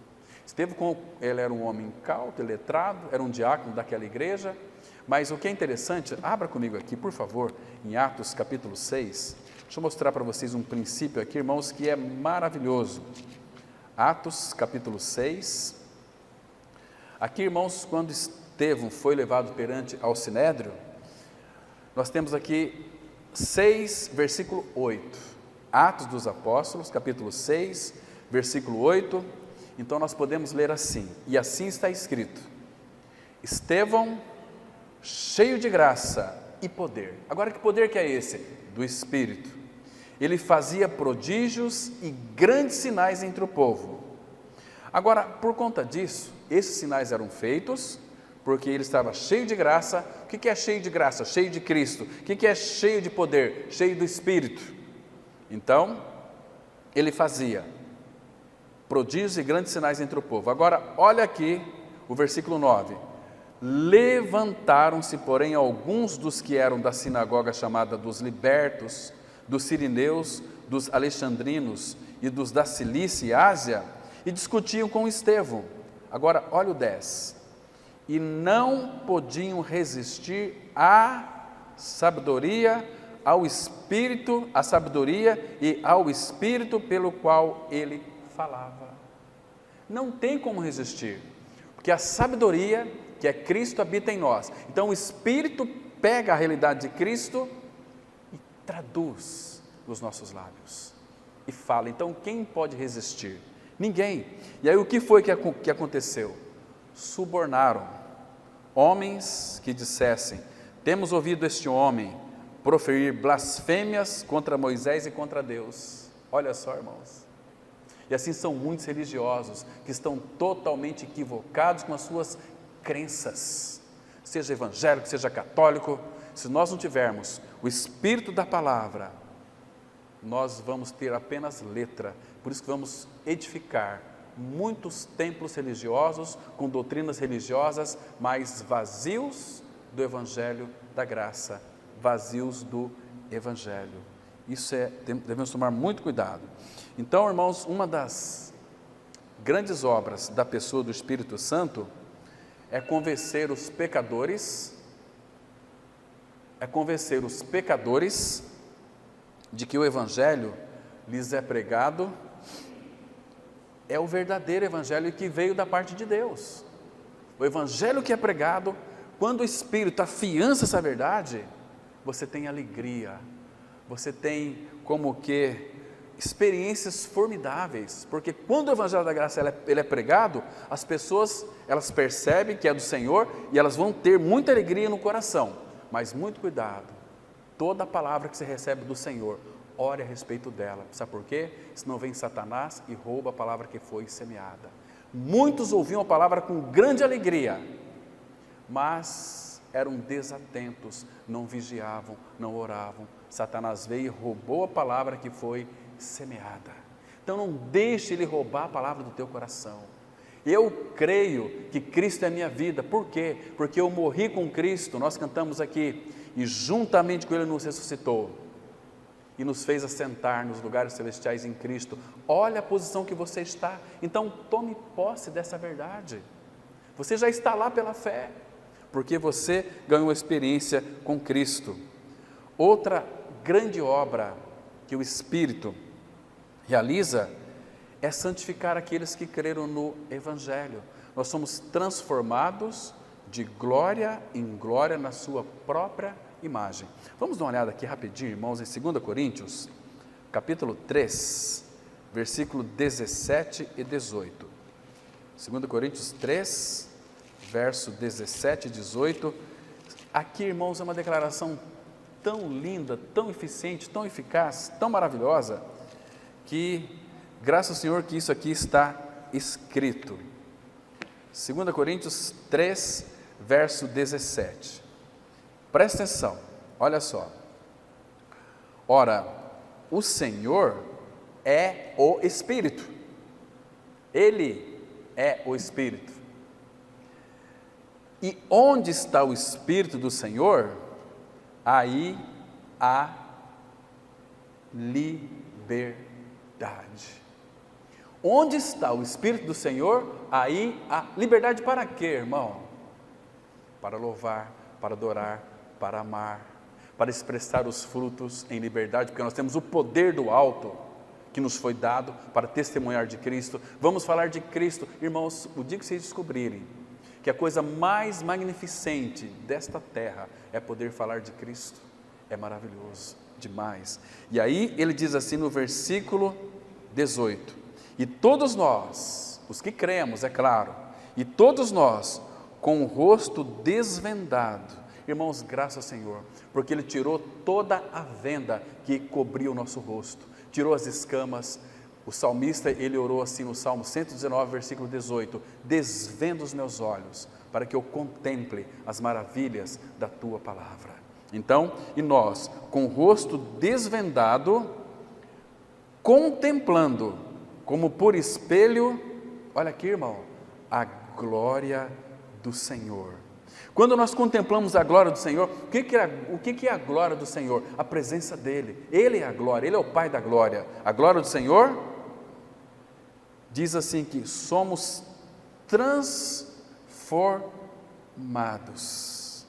Estevão, ele era um homem incauto, letrado, era um diácono daquela igreja, Mas o que é interessante, abra comigo aqui, por favor, em Atos capítulo 6. Deixa eu mostrar para vocês um princípio aqui, irmãos, que é maravilhoso. Atos capítulo 6. Aqui, irmãos, quando Estevão foi levado perante ao Sinédrio, nós temos aqui 6, versículo 8. Atos dos Apóstolos, capítulo 6, versículo 8. Então nós podemos ler assim, e assim está escrito: Estevão, cheio de graça e poder. Agora, que poder que é esse? Do Espírito. Ele fazia prodígios e grandes sinais entre o povo. Agora, por conta disso, esses sinais eram feitos porque ele estava cheio de graça. O que é cheio de graça? Cheio de Cristo. O que é cheio de poder? Cheio do Espírito. Então, ele fazia prodígios e grandes sinais entre o povo. Agora, olha aqui o versículo 9. Levantaram-se, porém, alguns dos que eram da sinagoga chamada dos libertos, dos sirineus, dos alexandrinos e dos da Cilícia e Ásia, e discutiam com Estevão. Agora, olha o 10. E não podiam resistir à sabedoria, ao Espírito, à sabedoria e ao Espírito pelo qual ele falava. Não tem como resistir, porque a sabedoria, que é Cristo, habita em nós. Então o Espírito pega a realidade de Cristo e traduz nos nossos lábios e fala. Então quem pode resistir? Ninguém. E aí o que foi que aconteceu? Subornaram homens que dissessem: temos ouvido este homem proferir blasfêmias contra Moisés e contra Deus. Olha só, irmãos. E assim são muitos religiosos que estão totalmente equivocados com as suas crenças, seja evangélico, seja católico. Se nós não tivermos o Espírito da palavra, nós vamos ter apenas letra. Por isso que vamos edificar muitos templos religiosos, com doutrinas religiosas, mas vazios do Evangelho da graça, vazios do Evangelho. Isso devemos tomar muito cuidado. Então, irmãos, uma das grandes obras da pessoa do Espírito Santo é convencer os pecadores, de que o Evangelho lhes é pregado, é o verdadeiro Evangelho que veio da parte de Deus. O Evangelho que é pregado, quando o Espírito afiança essa verdade, você tem alegria, você tem como que experiências formidáveis, porque quando o Evangelho da graça ele é pregado, as pessoas elas percebem que é do Senhor e elas vão ter muita alegria no coração. Mas muito cuidado, toda palavra que você recebe do Senhor, ore a respeito dela. Sabe por quê? Senão vem Satanás e rouba a palavra que foi semeada. Muitos ouviam a palavra com grande alegria, mas eram desatentos, não vigiavam, não oravam. Satanás veio e roubou a palavra que foi semeada. Então não deixe ele roubar a palavra do teu coração. Eu creio que Cristo é a minha vida. Por quê? Porque eu morri com Cristo, nós cantamos aqui, e juntamente com Ele nos ressuscitou e nos fez assentar nos lugares celestiais em Cristo. Olha a posição que você está. Então tome posse dessa verdade. Você já está lá pela fé, porque você ganhou experiência com Cristo. Outra grande obra que o Espírito realiza é santificar aqueles que creram no Evangelho. Nós somos transformados de glória em glória na sua própria imagem. Vamos dar uma olhada aqui rapidinho, irmãos, em 2 Coríntios, capítulo 3, versículo 17 e 18. 2 Coríntios 3, verso 17 e 18. Aqui, irmãos, é uma declaração tão linda, tão eficiente, tão eficaz, tão maravilhosa, que graças ao Senhor que isso aqui está escrito. 2 Coríntios 3, verso 17. Presta atenção, olha só. Ora, o Senhor é o Espírito. Ele é o Espírito. E onde está o Espírito do Senhor, aí há liberdade. Onde está o Espírito do Senhor, aí há liberdade. Para quê, irmão? Para louvar, para adorar, para amar, para expressar os frutos em liberdade, porque nós temos o poder do alto que nos foi dado para testemunhar de Cristo. Vamos falar de Cristo. Irmãos, o dia que vocês descobrirem que a coisa mais magnificente desta terra é poder falar de Cristo, é maravilhoso demais. E aí ele diz assim no versículo 18: e todos nós, os que cremos, é claro, e todos nós, com o rosto desvendado, irmãos, graças ao Senhor, porque Ele tirou toda a venda que cobria o nosso rosto, tirou as escamas. O salmista, ele orou assim no Salmo 119, versículo 18: desvenda os meus olhos, para que eu contemple as maravilhas da Tua palavra. Então, e nós, com o rosto desvendado, contemplando, como por espelho, olha aqui, irmão, a glória do Senhor. Quando nós contemplamos a glória do Senhor, o que é a glória do Senhor? A presença dEle. Ele é a glória, Ele é o Pai da glória. A glória do Senhor diz assim que somos transformados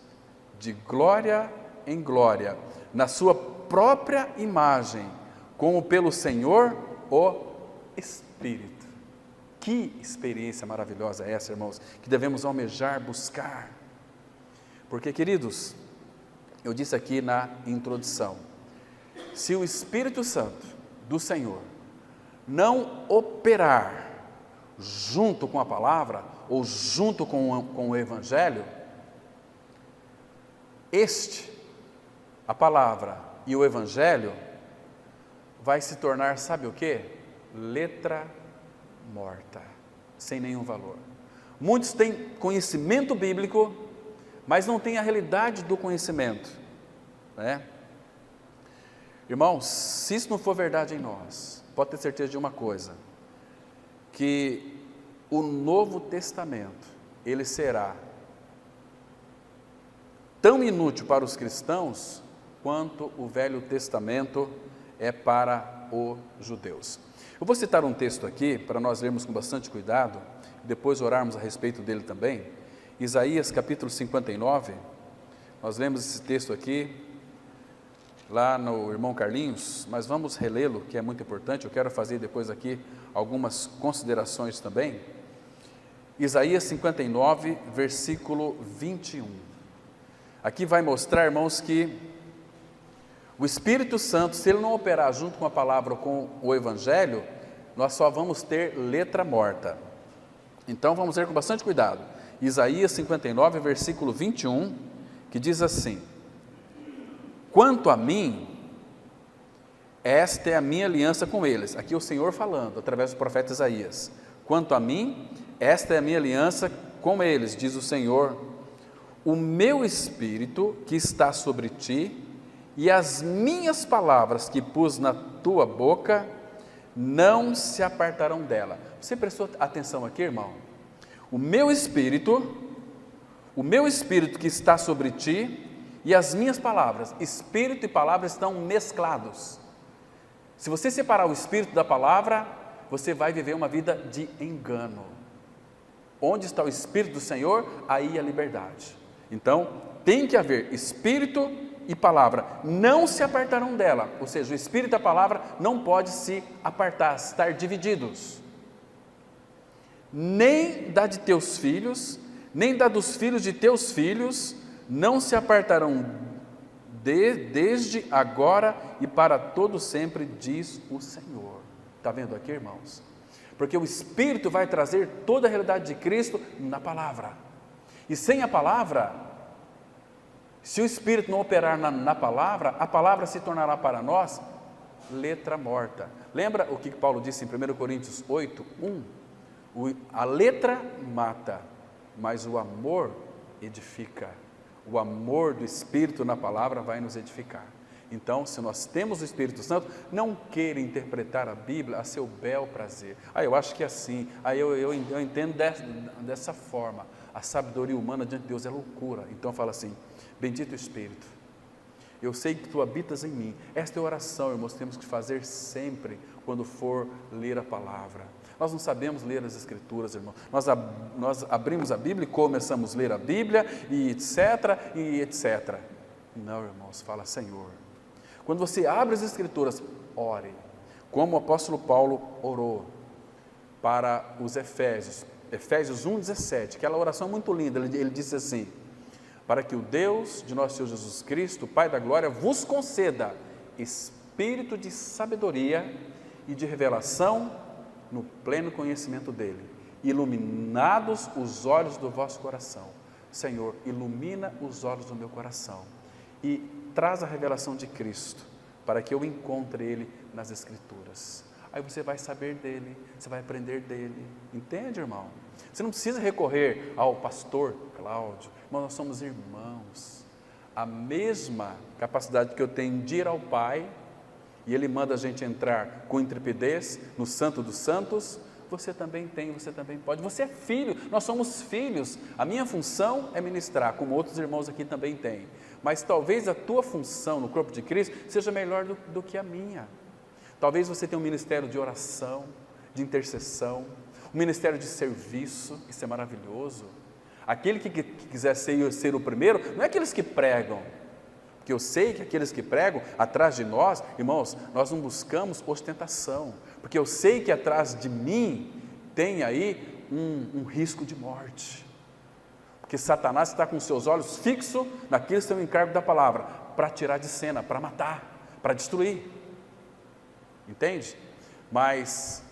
de glória em glória, na sua própria imagem, como pelo Senhor o Espírito. Que experiência maravilhosa é essa, irmãos, que devemos almejar, buscar. Porque, queridos, eu disse aqui na introdução, se o Espírito Santo do Senhor não operar junto com a palavra, ou junto com o Evangelho, a palavra e o Evangelho, vai se tornar, sabe o que? Letra morta, sem nenhum valor. Muitos têm conhecimento bíblico, mas não têm a realidade do conhecimento, né? Irmãos, se isso não for verdade em nós, pode ter certeza de uma coisa, que o Novo Testamento, ele será tão inútil para os cristãos, quanto o Velho Testamento é para os judeus. Eu vou citar um texto aqui, para nós lermos com bastante cuidado, e depois orarmos a respeito dele também. Isaías capítulo 59, nós lemos esse texto aqui, lá no irmão Carlinhos, mas vamos relê-lo, que é muito importante. Eu quero fazer depois aqui algumas considerações também. Isaías 59, versículo 21. Aqui vai mostrar, irmãos, que o Espírito Santo, se ele não operar junto com a palavra ou com o Evangelho, nós só vamos ter letra morta. Então vamos ler com bastante cuidado. Isaías 59, versículo 21, que diz assim: quanto a mim, esta é a minha aliança com eles. Aqui o Senhor falando, através do profeta Isaías. Quanto a mim, esta é a minha aliança com eles, diz o Senhor. O meu Espírito que está sobre ti, e as minhas palavras que pus na tua boca, não se apartarão dela. Você prestou atenção aqui, irmão? O meu Espírito que está sobre ti, e as minhas palavras, Espírito e palavra estão mesclados. Se você separar o Espírito da palavra, você vai viver uma vida de engano. Onde está o Espírito do Senhor, aí a liberdade. Então, tem que haver Espírito e palavra, não se apartarão dela, ou seja, o Espírito e a palavra não pode se apartar, estar divididos, nem da de teus filhos, nem da dos filhos de teus filhos, não se apartarão desde agora e para todo sempre, diz o Senhor. Está vendo aqui, irmãos? Porque o Espírito vai trazer toda a realidade de Cristo na palavra, e sem a palavra, se o Espírito não operar na palavra, a palavra se tornará para nós letra morta. Lembra o que Paulo disse em 1 Coríntios 8, 1? A letra mata, mas o amor edifica. O amor do Espírito na palavra vai nos edificar. Então, se nós temos o Espírito Santo, não queira interpretar a Bíblia a seu bel prazer. Eu acho que é assim, eu entendo dessa forma. A sabedoria humana diante de Deus é loucura. Então fala assim: bendito Espírito, eu sei que Tu habitas em mim. Esta é a oração, irmãos, temos que fazer sempre quando for ler a palavra. Nós não sabemos ler as Escrituras, irmão. Nós abrimos a Bíblia e começamos a ler a Bíblia, e etc. Não, irmãos, fala Senhor. Quando você abre as Escrituras, ore, como o apóstolo Paulo orou para os Efésios 1,17, aquela oração muito linda, ele disse assim: para que o Deus de nosso Senhor Jesus Cristo, Pai da glória, vos conceda espírito de sabedoria e de revelação no pleno conhecimento dele, iluminados os olhos do vosso coração. Senhor, ilumina os olhos do meu coração e traz a revelação de Cristo, para que eu encontre ele nas Escrituras. Aí você vai saber dele, você vai aprender dele, entende, irmão? Você não precisa recorrer ao pastor Cláudio, mas nós somos irmãos. A mesma capacidade que eu tenho de ir ao Pai, e Ele manda a gente entrar com intrepidez no Santo dos Santos, você também tem, você também pode. Você é filho, nós somos filhos. A minha função é ministrar, como outros irmãos aqui também têm. Mas talvez a tua função no corpo de Cristo seja melhor do que a minha. Talvez você tenha um ministério de oração, de intercessão, um ministério de serviço, isso é maravilhoso. Aquele que quiser ser o primeiro, não é aqueles que pregam, porque eu sei que aqueles que pregam, atrás de nós, irmãos, nós não buscamos ostentação, porque eu sei que atrás de mim tem aí um risco de morte, porque Satanás está com seus olhos fixos naqueles que têm o encargo da palavra, para tirar de cena, para matar, para destruir, entende? Mas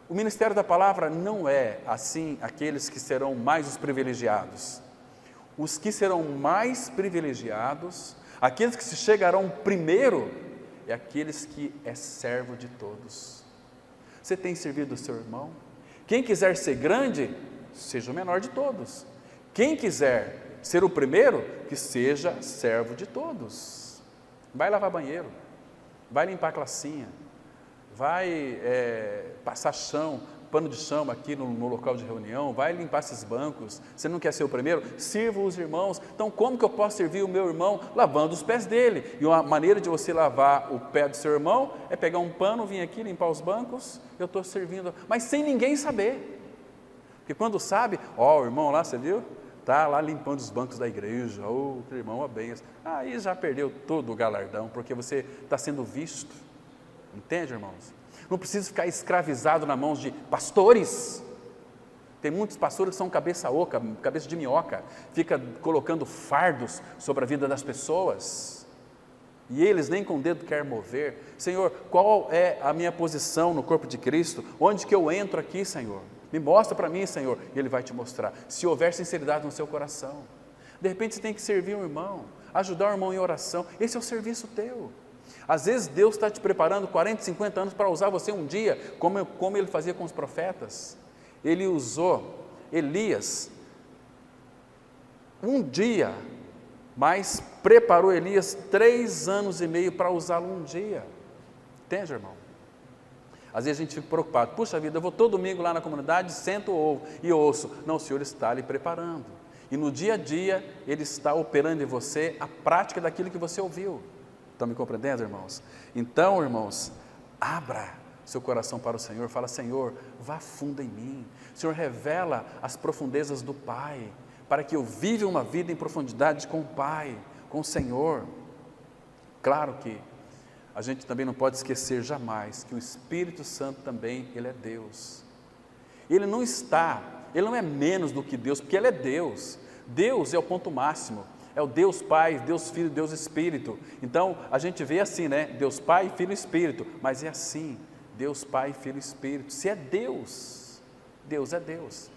o ministério da palavra não é assim aqueles que serão mais os privilegiados. Os que serão mais privilegiados, aqueles que se chegarão primeiro, é aqueles que é servo de todos. Você tem servido o seu irmão? Quem quiser ser grande, seja o menor de todos. Quem quiser ser o primeiro, que seja servo de todos. Vai lavar banheiro, vai limpar a classinha, vai passar chão, pano de chão aqui no local de reunião, vai limpar esses bancos. Você não quer ser o primeiro? Sirva os irmãos. Então, como que eu posso servir o meu irmão? Lavando os pés dele. E uma maneira de você lavar o pé do seu irmão é pegar um pano, vir aqui limpar os bancos. Eu estou servindo, mas sem ninguém saber. Porque quando sabe, o irmão lá, você viu? Está lá limpando os bancos da igreja. Que irmão, a benção. Aí já perdeu todo o galardão, porque você está sendo visto. Entende, irmãos? Não precisa ficar escravizado nas mãos de pastores. Tem muitos pastores que são cabeça oca, cabeça de minhoca, fica colocando fardos sobre a vida das pessoas, e eles nem com o dedo querem mover. Senhor, qual é a minha posição no corpo de Cristo? Onde que eu entro aqui, Senhor? Me mostra para mim, Senhor, e Ele vai te mostrar, se houver sinceridade no seu coração. De repente você tem que servir um irmão, ajudar o irmão em oração, esse é o serviço teu. Às vezes Deus está te preparando 40, 50 anos para usar você um dia, como Ele fazia com os profetas. Ele usou Elias um dia, mas preparou Elias 3 anos e meio para usá-lo um dia. Entende, irmão? Às vezes a gente fica preocupado, puxa vida, eu vou todo domingo lá na comunidade, sento e ouço. Não, o Senhor está lhe preparando. E no dia a dia, Ele está operando em você a prática daquilo que você ouviu. Estão me compreendendo, irmãos? Então, irmãos, abra seu coração para o Senhor, fala: Senhor, vá fundo em mim. Senhor, revela as profundezas do Pai, para que eu viva uma vida em profundidade com o Pai, com o Senhor. Claro que a gente também não pode esquecer jamais que o Espírito Santo também, Ele é Deus. Ele não é menos do que Deus, porque Ele é Deus. Deus é o ponto máximo. É o Deus Pai, Deus Filho, Deus Espírito. Então, a gente vê assim, né? Deus Pai, Filho e Espírito. Mas é assim, Deus Pai, Filho e Espírito. Se é Deus, Deus é Deus.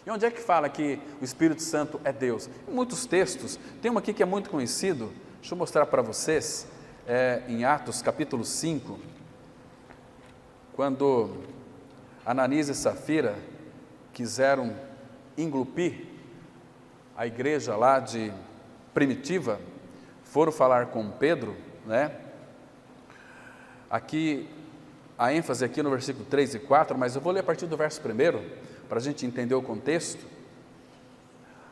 E onde é que fala que o Espírito Santo é Deus? Em muitos textos, tem um aqui que é muito conhecido, deixa eu mostrar para vocês, em Atos capítulo 5, quando Ananias e Safira quiseram englupir a igreja lá de Primitiva, foram falar com Pedro, né? Aqui, a ênfase aqui no versículo 3 e 4, mas eu vou ler a partir do verso 1, para a gente entender o contexto.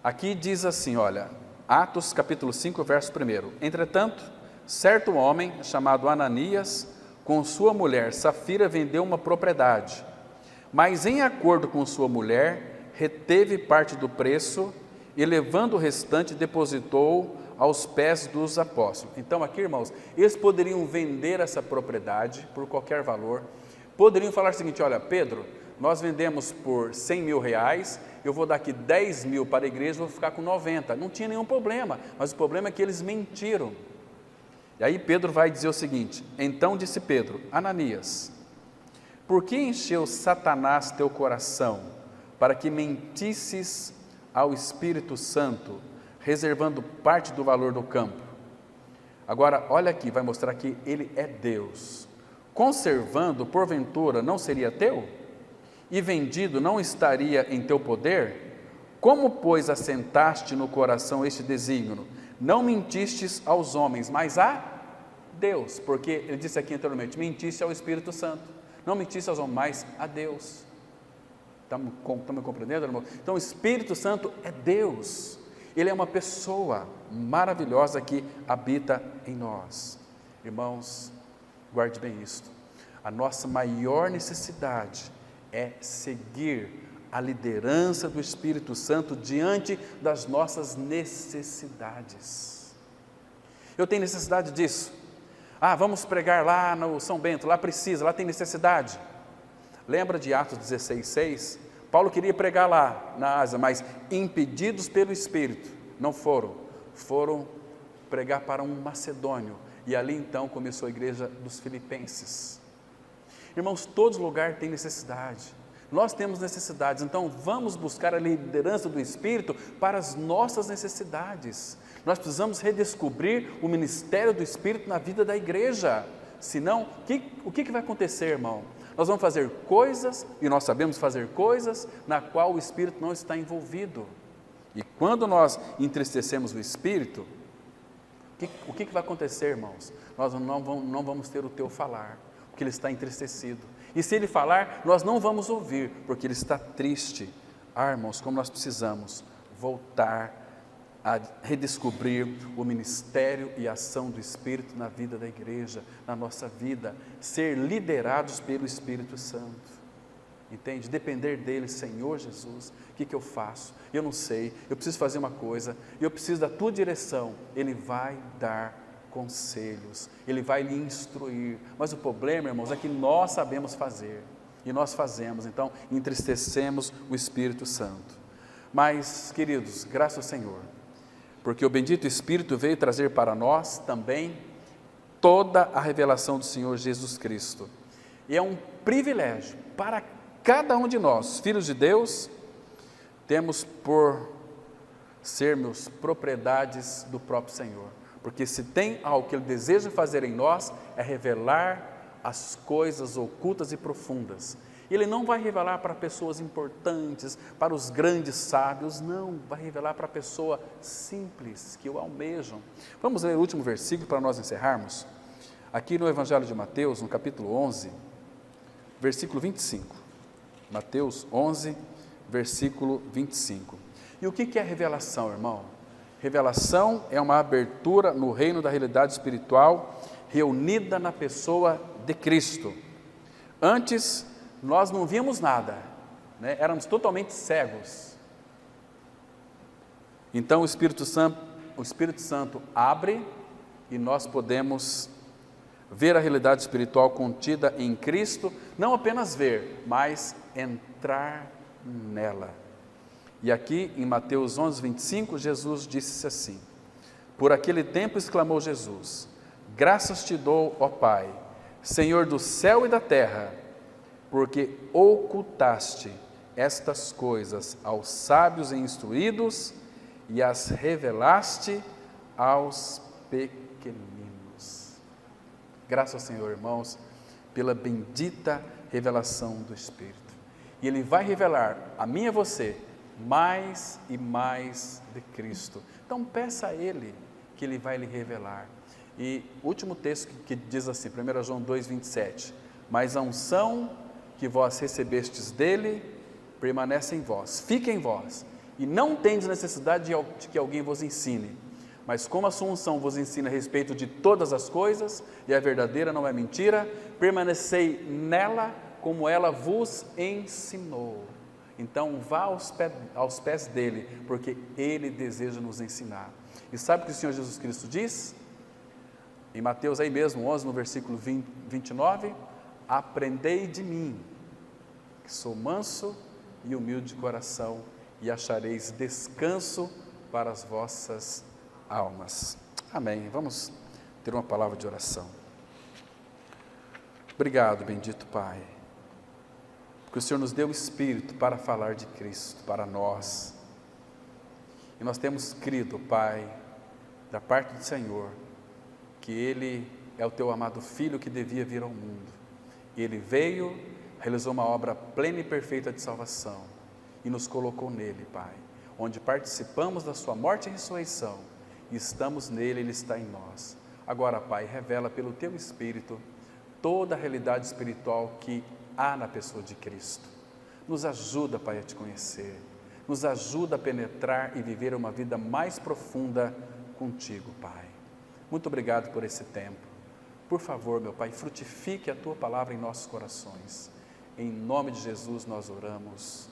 Aqui diz assim, olha, Atos capítulo 5, verso 1. Entretanto, certo homem chamado Ananias, com sua mulher Safira, vendeu uma propriedade, Mas em acordo com sua mulher, reteve parte do preço e levando o restante depositou aos pés dos apóstolos. Então aqui, irmãos, eles poderiam vender essa propriedade por qualquer valor, poderiam falar o seguinte: olha, Pedro, nós vendemos por 100 mil reais, eu vou dar aqui 10 mil para a igreja, vou ficar com 90, não tinha nenhum problema, mas o problema é que eles mentiram. E aí Pedro vai dizer o seguinte: então disse Pedro, Ananias, por que encheu Satanás teu coração, para que mentisses ao Espírito Santo, reservando parte do valor do campo? Agora, olha aqui, vai mostrar que ele é Deus. Conservando, porventura, não seria teu? E vendido, não estaria em teu poder? Como, pois, assentaste no coração este desígnio? Não mentistes aos homens, mas a Deus, porque ele disse aqui anteriormente, mentiste ao Espírito Santo, não mentiste aos homens, mas a Deus. Estamos me compreendendo, irmão? Então o Espírito Santo é Deus, ele é uma pessoa maravilhosa que habita em nós. Irmãos, guarde bem isto, a nossa maior necessidade é seguir a liderança do Espírito Santo diante das nossas necessidades. Eu tenho necessidade disso. Vamos pregar lá no São Bento, lá precisa, lá tem necessidade. Lembra de Atos 16:6? Paulo queria pregar lá na Ásia, mas impedidos pelo Espírito, não foram. Foram pregar para um macedônio, e ali então começou a igreja dos Filipenses. Irmãos, todo lugar tem necessidade, nós temos necessidades, então vamos buscar a liderança do Espírito para as nossas necessidades. Nós precisamos redescobrir o ministério do Espírito na vida da igreja, senão, o que vai acontecer, irmão? Nós vamos fazer coisas, e nós sabemos fazer coisas, na qual o Espírito não está envolvido, e quando nós entristecemos o Espírito, o que vai acontecer, irmãos? Nós não vamos ter o teu falar, porque ele está entristecido, e se ele falar, nós não vamos ouvir, porque ele está triste. Irmãos, como nós precisamos voltar a redescobrir o ministério e a ação do Espírito na vida da igreja, na nossa vida, ser liderados pelo Espírito Santo, entende? Depender dele. Senhor Jesus, o que eu faço? Eu não sei, eu preciso fazer uma coisa, eu preciso da tua direção. Ele vai dar conselhos, ele vai lhe instruir, mas o problema, irmãos, é que nós sabemos fazer, e nós fazemos, então entristecemos o Espírito Santo. Mas, queridos, graças ao Senhor, porque o bendito Espírito veio trazer para nós também toda a revelação do Senhor Jesus Cristo, e é um privilégio para cada um de nós, filhos de Deus, temos por sermos propriedades do próprio Senhor, porque se tem algo que Ele deseja fazer em nós, é revelar as coisas ocultas e profundas. Ele não vai revelar para pessoas importantes, para os grandes sábios, não, vai revelar para a pessoa simples, que o almejam. Vamos ler o último versículo para nós encerrarmos, aqui no Evangelho de Mateus, no capítulo 11, versículo 25, Mateus 11, versículo 25, e o que é revelação, irmão? Revelação é uma abertura no reino da realidade espiritual, reunida na pessoa de Cristo. Antes, nós não víamos nada, né? Éramos totalmente cegos. Então o Espírito Santo abre e nós podemos ver a realidade espiritual contida em Cristo, não apenas ver, mas entrar nela. E aqui em Mateus 11, 25, Jesus disse assim: por aquele tempo exclamou Jesus, graças te dou, ó Pai, Senhor do céu e da terra, porque ocultaste estas coisas aos sábios e instruídos e as revelaste aos pequeninos. Graças ao Senhor, irmãos, pela bendita revelação do Espírito. E Ele vai revelar a mim e a você mais e mais de Cristo. Então peça a Ele que Ele vai lhe revelar. E o último texto que diz assim, 1 João 2, 27, mas a unção que vós recebestes dele, permanece em vós, fica em vós, e não tendes necessidade de que alguém vos ensine, mas como a sua unção vos ensina a respeito de todas as coisas, e a verdadeira não é mentira, permanecei nela, como ela vos ensinou. Então vá aos pés dele, porque ele deseja nos ensinar. E sabe o que o Senhor Jesus Cristo diz? Em Mateus aí mesmo, 11, no versículo 29, aprendei de mim, que sou manso e humilde de coração, e achareis descanso para as vossas almas. Amém. Vamos ter uma palavra de oração. Obrigado, bendito Pai, porque o Senhor nos deu o Espírito para falar de Cristo para nós. E nós temos crido, Pai, da parte do Senhor, que Ele é o Teu amado Filho que devia vir ao mundo. E Ele veio, realizou uma obra plena e perfeita de salvação e nos colocou nele, Pai, onde participamos da Sua morte e ressurreição, e estamos nele, Ele está em nós. Agora, Pai, revela pelo Teu Espírito toda a realidade espiritual que há na pessoa de Cristo. Nos ajuda, Pai, a Te conhecer, nos ajuda a penetrar e viver uma vida mais profunda contigo, Pai. Muito obrigado por esse tempo. Por favor, meu Pai, frutifique a Tua palavra em nossos corações. Em nome de Jesus nós oramos.